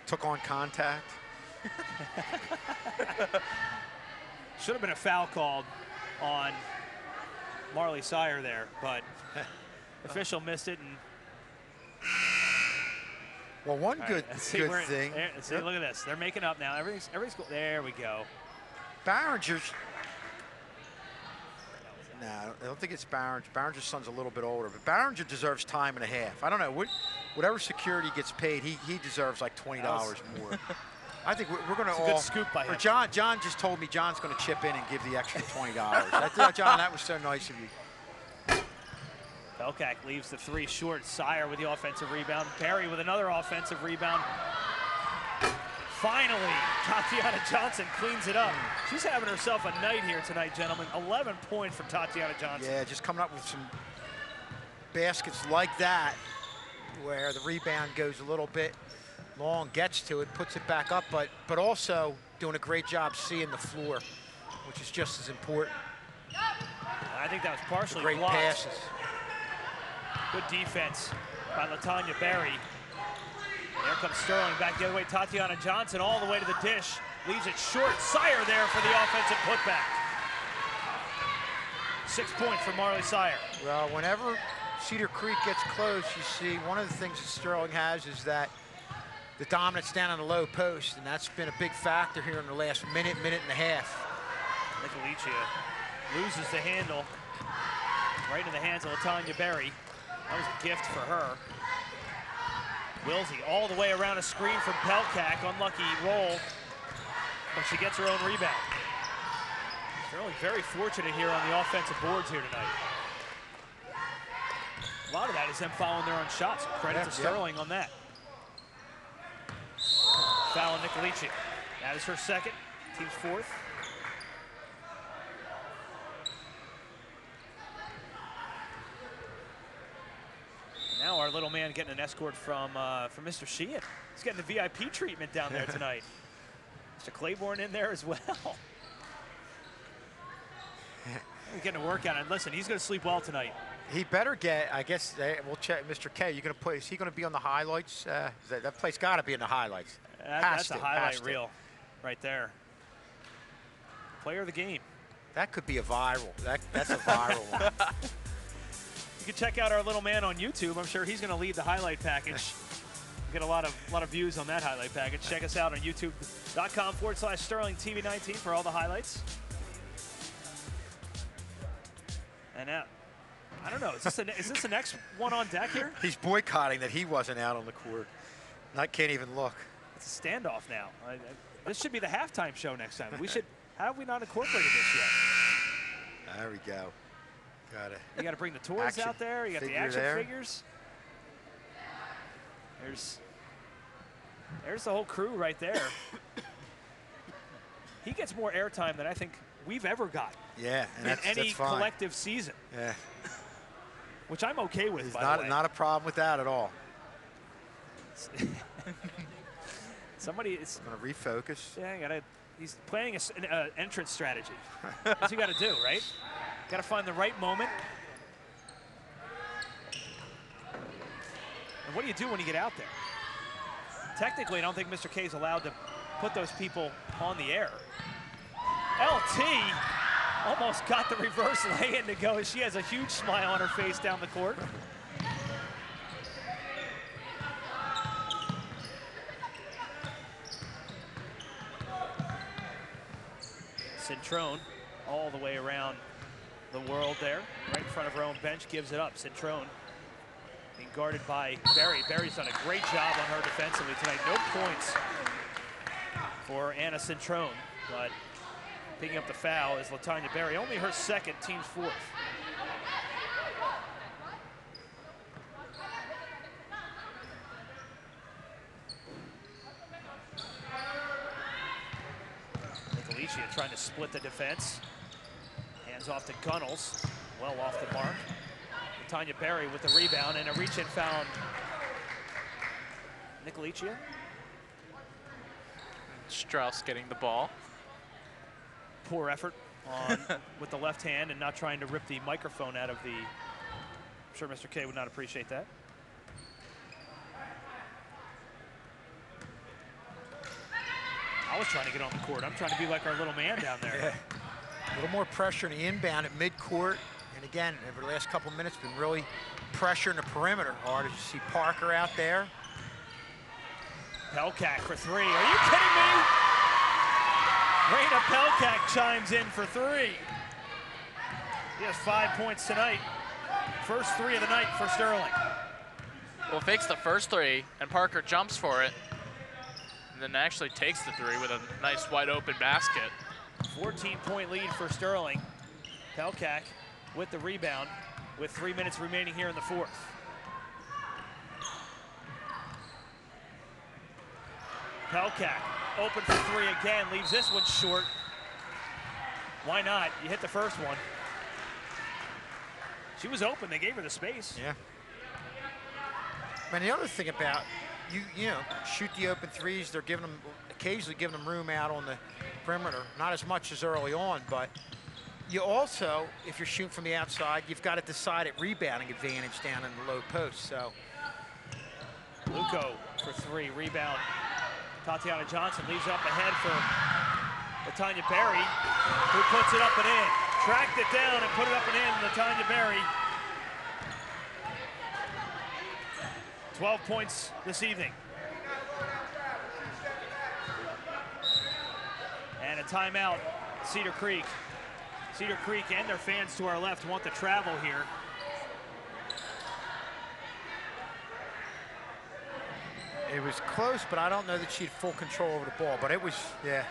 Took on contact. Should have been a foul called on Marley Sire there, but official missed it. And well, one good thing. See, look at this. They're making up now. Everything's cool. There we go. Barringer's No, I don't think it's Barringer. Barringer's son's a little bit older, but Barringer deserves time and a half. I don't know. Whatever security gets paid, he deserves like $20 more. I think we're going to all. Good scoop by him. John just told me John's going to chip in and give the extra $20. I thought, John, that was so nice of you. Pelkak leaves the three short. Sire with the offensive rebound. Barry with another offensive rebound. Finally, Tatiana Johnson cleans it up. She's having herself a night here tonight, gentlemen. 11 points from Tatiana Johnson. Yeah, just coming up with some baskets like that, where the rebound goes a little bit long, gets to it, puts it back up, but also doing a great job seeing the floor, which is just as important. I think that was partially great blocked. passes. Good defense by LaTanya Berry. There comes Sterling back the other way. Tatiana Johnson all the way to the dish. Leaves it short. Sire there for the offensive putback. 6 points for Marley Sire. Well, whenever Cedar Creek gets close, you see one of the things that Sterling has is that the dominance down on the low post, and that's been a big factor here in the last minute and a half. Nicolicia loses the handle. Right in the hands of LaTanya Berry. That was a gift for her. Wilsey all the way around a screen from Pelkak. Unlucky roll, but she gets her own rebound. Sterling very fortunate here on the offensive boards here tonight. A lot of that is them following their own shots. Credit to Sterling on that. Foul on Nicolicia. That is her second, team's fourth. Now our little man getting an escort from Mr. Sheehan. He's getting the VIP treatment down there tonight. Mr. Claiborne in there as well. He's getting a workout, and listen, he's going to sleep well tonight. He better get, I guess, we'll check. Mr. K, is he going to be on the highlights? That place got to be in the highlights. That's a highlight reel right there. Player of the game. That could be a viral. That's a viral one. You can check out our little man on YouTube. I'm sure he's going to lead the highlight package. Get a lot of views on that highlight package. Check us out on youtube.com/Sterling TV 19 for all the highlights. And now, I don't know, is this the next one on deck here? He's boycotting that he wasn't out on the court. I can't even look. It's a standoff now. This should be the halftime show next time. How have we not incorporated this yet? There we go. You got to bring the toys out there. You got the action figures. There's the whole crew right there. He gets more airtime than I think we've ever got. Yeah, and in any collective season. Yeah. Which I'm okay with. He's by the way. Not a problem with that at all. Somebody is going to refocus. Yeah, he's planning an entrance strategy. That's what you got to do, right? Got to find the right moment. And what do you do when you get out there? Technically, I don't think Mr. K is allowed to put those people on the air. LT almost got the reverse lay-in to go. She has a huge smile on her face down the court. Centrone all the way around the world there, right in front of her own bench, gives it up. Centrone being guarded by Berry. Berry's done a great job on her defensively tonight. No points for Anna Centrone, but picking up the foul is LaTanya Berry. Only her second, team's fourth. Nicolicia trying to split the defense. Hands off to Gunnels, well off the mark. LaTanya Berry with the rebound and a reach-in foul. Nicolicia. Strauss getting the ball. Poor effort on with the left hand and not trying to rip the microphone out of the. I'm sure Mr. K would not appreciate that. I was trying to get on the court. I'm trying to be like our little man down there. Yeah. A little more pressure in the inbound at midcourt. And again, over the last couple of minutes, been really pressuring the perimeter hard. As you see Parker out there. Pelkak for three. Are you kidding me? Raina Pelkak chimes in for three. He has 5 points tonight. First 3 of the night for Sterling. Well, fakes the first 3, and Parker jumps for it, and then actually takes the 3 with a nice wide open basket. 14-point lead for Sterling. Pelkak with the rebound with 3 minutes remaining here in the fourth. Pelkak open for 3 again, leaves this one short. Why not? You hit the first one. She was open, they gave her the space. Yeah. And the other thing about, you know, shoot the open threes, they're giving them, occasionally giving them room out on the perimeter. Not as much as early on, but you also, if you're shooting from the outside, you've got to decide at rebounding advantage down in the low post, so. Luco for 3, rebound. Tatiana Johnson leaves up ahead for Latanya Berry, who puts it up and in. Tracked it down and put it up and in, Latanya Berry. 12 points this evening. And a timeout, Cedar Creek. Cedar Creek and their fans to our left want to travel here. It was close, but I don't know that she had full control over the ball, but it was, yeah.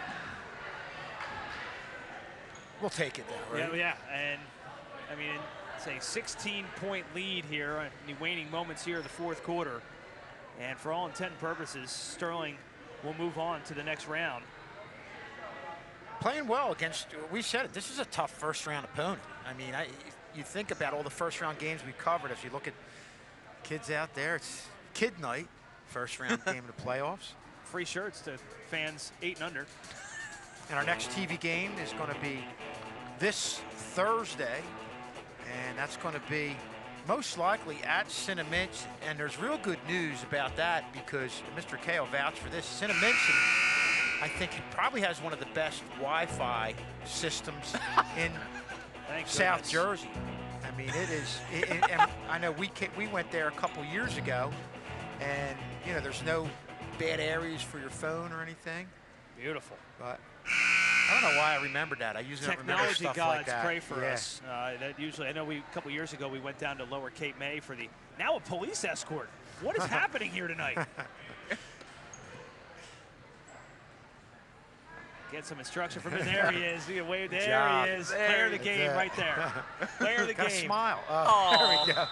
We'll take it though, right? Yeah, and I mean, it's a 16-point lead here in the waning moments here of the fourth quarter. And for all intent and purposes, Sterling will move on to the next round. Playing well against, we said it, this is a tough first-round opponent. I mean, you think about all the first-round games we covered. If you look at kids out there, it's kid night, first-round game of the playoffs. Free shirts to fans 8 and under. And our next TV game is going to be this Thursday, and that's going to be most likely at Cinnamich. And there's real good news about that because Mr. K will vouch for this. Cinnamich, I think, probably has one of the best Wi-Fi systems in South Jersey. I mean, it is. And I know we went there a couple years ago, and you know, there's no bad areas for your phone or anything. Beautiful. But I don't know why I remembered that. I usually don't remember stuff like that. Technology gods pray for us. That usually, I know a couple years ago we went down to Lower Cape May for now a police escort. What is happening here tonight? Get some instruction from him. There he is. There he is. Player of the game right there. Player of the game. Smile. Oh, there we go.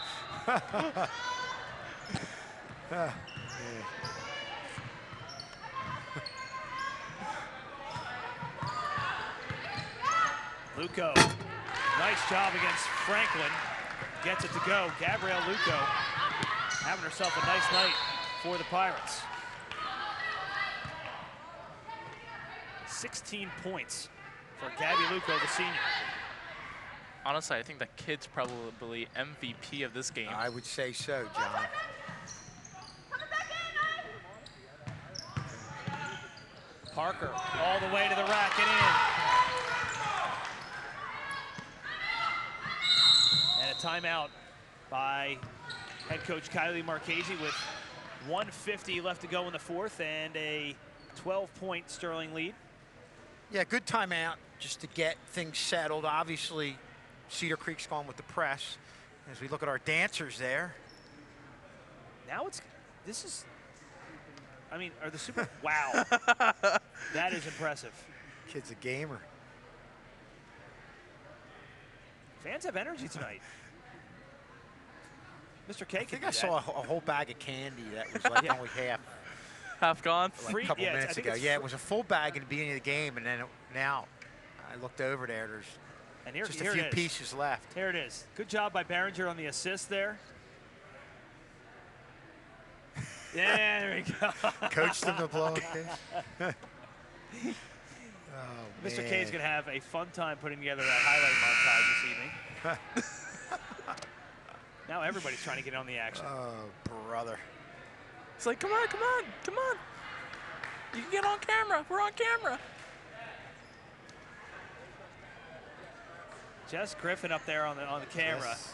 Luco, nice job against Franklin. Gets it to go. Gabrielle Luco having herself a nice night for the Pirates. 16 points for Gabby Luco, the senior. Honestly, I think the kid's probably MVP of this game. I would say so, John. Parker all the way to the rack and in. And a timeout by head coach Kylie Marchese with 1:50 left to go in the fourth and a 12-point Sterling lead. Yeah, good timeout just to get things settled. Obviously, Cedar Creek's gone with the press. As we look at our dancers there. Now I mean, are the super, wow. That is impressive. Kid's a gamer. Fans have energy tonight. Mr. K, I think I saw a whole bag of candy that was like only half gone. Like a couple minutes ago. Yeah, it was a full bag in the beginning of the game, and then now I looked over there. There's just a few pieces left. Here it is. Good job by Behringer on the assist there. Yeah, there we go. Coached him to blow it. Oh, Mr. K is going to have a fun time putting together that highlight montage this evening. Now everybody's trying to get on the action. Oh, brother. It's like, come on, come on, come on. You can get on camera. We're on camera. Jess Griffin up there on the camera, yes,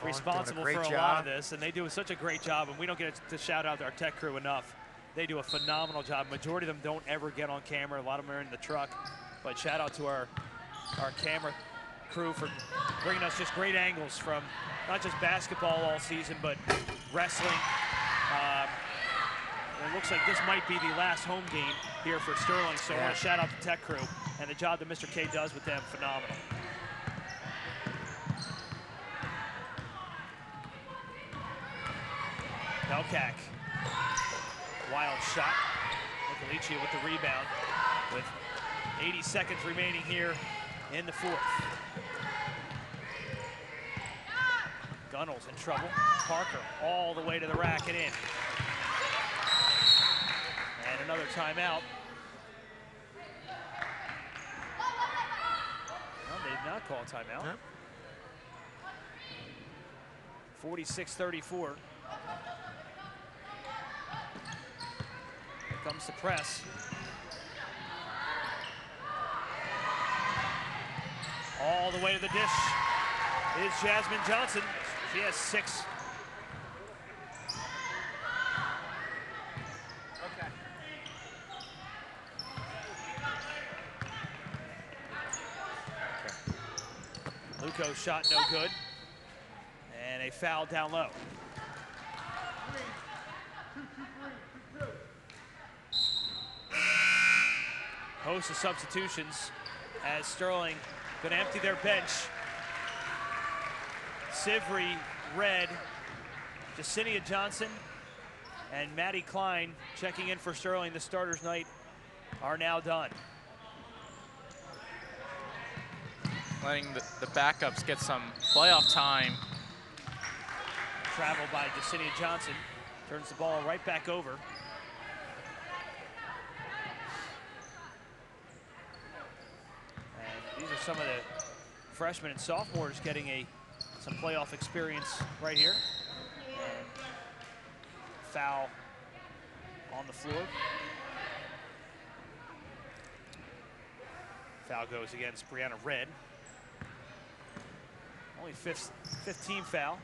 responsible for a lot of this, and they do such a great job, and we don't get to shout out our tech crew enough. They do a phenomenal job. Majority of them don't ever get on camera. A lot of them are in the truck, but shout out to our camera crew for bringing us just great angles from not just basketball all season, but wrestling. It looks like this might be the last home game here for Sterling, so I want to shout out the tech crew and the job that Mr. K does with them, phenomenal. Belkak, wild shot. Nicolici with the rebound with 80 seconds remaining here in the fourth. Gunnell's in trouble. Parker all the way to the rack and in. And another timeout. No, they did not call a timeout. Huh? 46-34. Here comes the press. All the way to the dish is Jasmine Johnson. She has 6. Luco shot no good. And a foul down low. Host of substitutions as Sterling gonna empty their bench. Sivry, Red, Jacinia Johnson, and Maddie Klein checking in for Sterling. The starters' night are now done. Letting the backups get some playoff time. Travel by Jacinia Johnson, turns the ball right back over. And these are some of the freshmen and sophomores getting some playoff experience right here. And foul on the floor. Foul goes against Brianna Red. Only fifth team foul.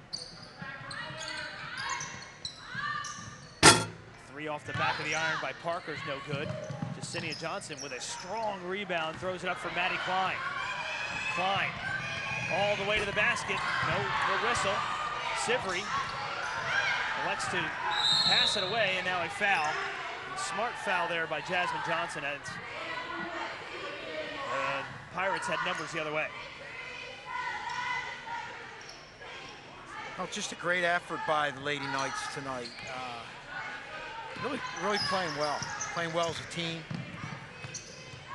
3 off the back of the iron by Parker's no good. Jacinia Johnson with a strong rebound, throws it up for Maddie Klein. Klein all the way to the basket, no whistle. Sivry elects to pass it away, and now a foul. Smart foul there by Jasmine Johnson, and Pirates had numbers the other way. Oh, just a great effort by the Lady Knights tonight. Really playing well as a team.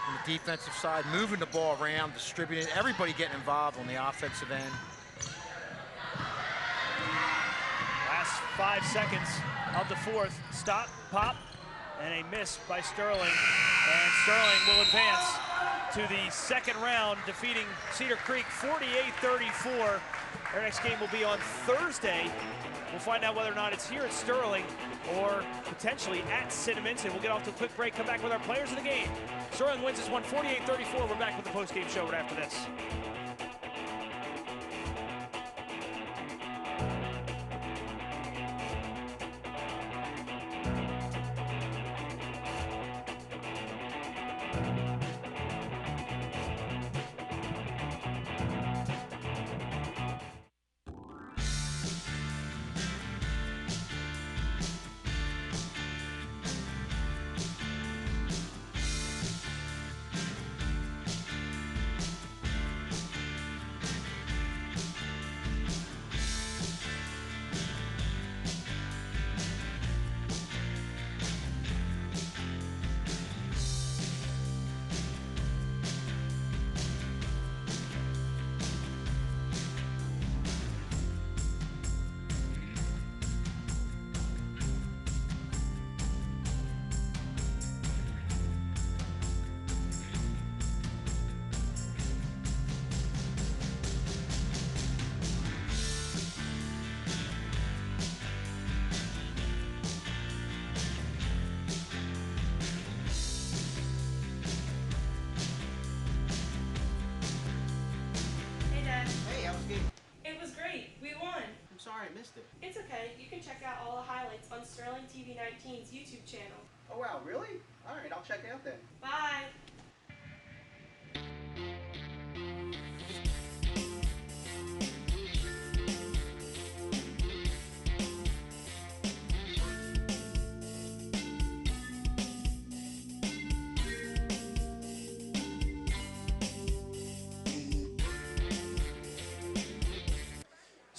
On the defensive side, moving the ball around, distributing, everybody getting involved on the offensive end. Last 5 seconds of the fourth. Stop, pop, and a miss by Sterling. And Sterling will advance to the second round, defeating Cedar Creek 48-34. Their next game will be on Thursday. We'll find out whether or not it's here at Sterling or potentially at Cinnaminson. We'll get off to a quick break, come back with our players of the game. Sterling wins this one 48-34. We're back with the post-game show right after this. It's okay. You can check out all the highlights on Sterling TV 19's YouTube channel. Oh, wow, really? All right, I'll check it out then. Bye.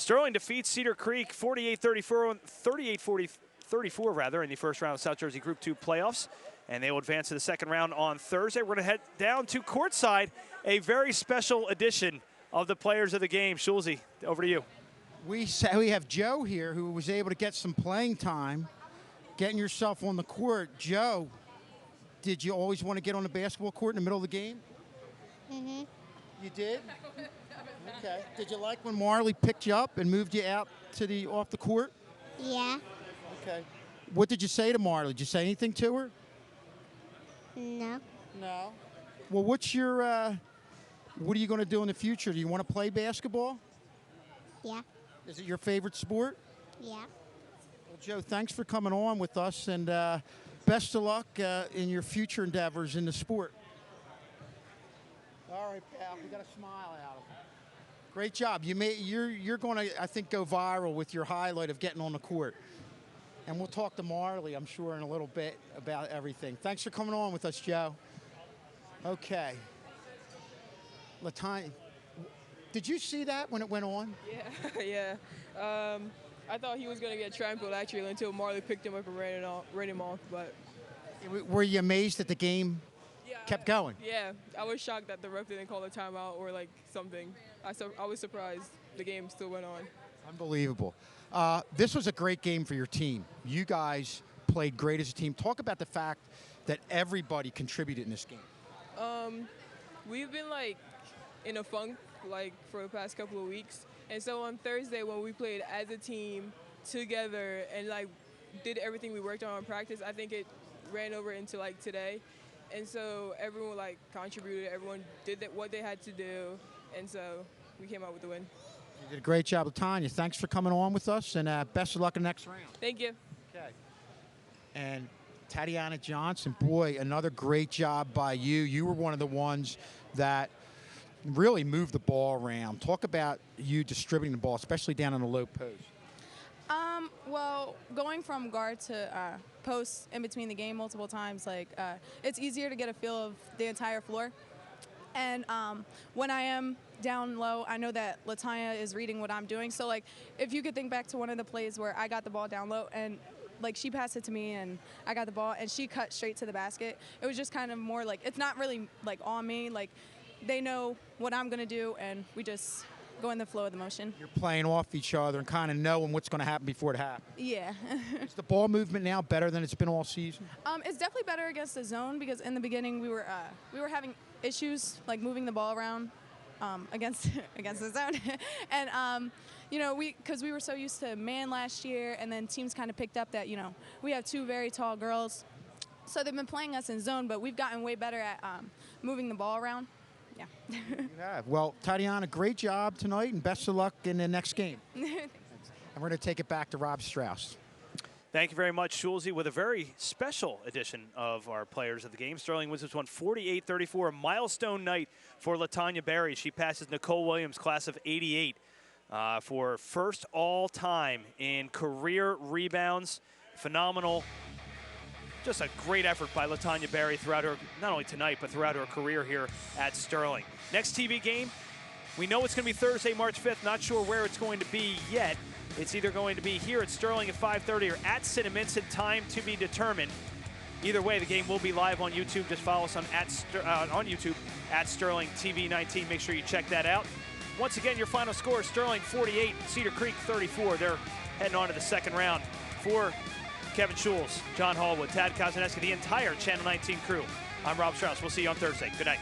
Sterling defeats Cedar Creek 38-34 rather in the first round of South Jersey Group 2 playoffs. And they will advance to the second round on Thursday. We're going to head down to courtside, a very special edition of the Players of the Game. Schulze, over to you. We have Joe here who was able to get some playing time, getting yourself on the court. Joe, did you always want to get on the basketball court in the middle of the game? Mm-hmm. You did? Okay. Did you like when Marley picked you up and moved you out to off the court? Yeah. Okay. What did you say to Marley? Did you say anything to her? No. No. Well, what are you going to do in the future? Do you want to play basketball? Yeah. Is it your favorite sport? Yeah. Well, Joe, thanks for coming on with us, and best of luck in your future endeavors in the sport. All right, pal. We got a smile out of him. Great job. You're going to, I think, go viral with your highlight of getting on the court. And we'll talk to Marley, I'm sure, in a little bit about everything. Thanks for coming on with us, Joe. Okay. Latanya, did you see that when it went on? Yeah, yeah. I thought he was going to get trampled, actually, until Marley picked him up and ran him off. But were you amazed that the game kept going? Yeah, I was shocked that the ref didn't call a timeout or, like, something. I was surprised the game still went on. Unbelievable. This was a great game for your team. You guys played great as a team. Talk about the fact that everybody contributed in this game. We've been, like, in a funk, like, for the past couple of weeks. And so on Thursday, when we played as a team together and, like, did everything we worked on in practice, I think it ran over into, like, today. And so everyone, like, contributed. Everyone did what they had to do. And so we came out with the win. You did a great job, Latanya. Thanks for coming on with us, and best of luck in the next round. Thank you. Okay. And Tatiana Johnson, boy, another great job by you. You were one of the ones that really moved the ball around. Talk about you distributing the ball, especially down in the low post. Well, going from guard to post in between the game multiple times, like it's easier to get a feel of the entire floor. And when I am down low, I know that Latanya is reading what I'm doing. So, like, if you could think back to one of the plays where I got the ball down low and, like, she passed it to me and I got the ball and she cut straight to the basket, it was just kind of more like, it's not really, like, on me. Like, they know what I'm going to do and we just go in the flow of the motion. You're playing off each other and kind of knowing what's going to happen before it happens. Yeah. Is the ball movement now better than it's been all season? It's definitely better against the zone because in the beginning we were having issues like moving the ball around against the zone, and you know, because we were so used to man last year, and then teams kind of picked up that, you know, we have two very tall girls, so they've been playing us in zone, but we've gotten way better at moving the ball around. Yeah. You have. Well, Tatiana, great job tonight, and best of luck in the next game. And we're going to take it back to Rob Strauss. Thank you very much, Schulze, with a very special edition of our Players of the Game. Sterling wins this one 48-34, a milestone night for Latanya Berry. She passes Nicole Williams, class of '88, for first all-time in career rebounds. Phenomenal. Just a great effort by Latanya Berry throughout her, not only tonight, but throughout her career here at Sterling. Next TV game, we know it's going to be Thursday, March 5th. Not sure where it's going to be yet. It's either going to be here at Sterling at 5:30 or at Cinnaminson, time to be determined. Either way, the game will be live on YouTube. Just follow us on YouTube at Sterling TV 19. Make sure you check that out. Once again, your final score, Sterling 48, Cedar Creek 34. They're heading on to the second round. For Kevin Schulz, John Hallwood, Tad Kozaneski, the entire Channel 19 crew, I'm Rob Strauss. We'll see you on Thursday. Good night.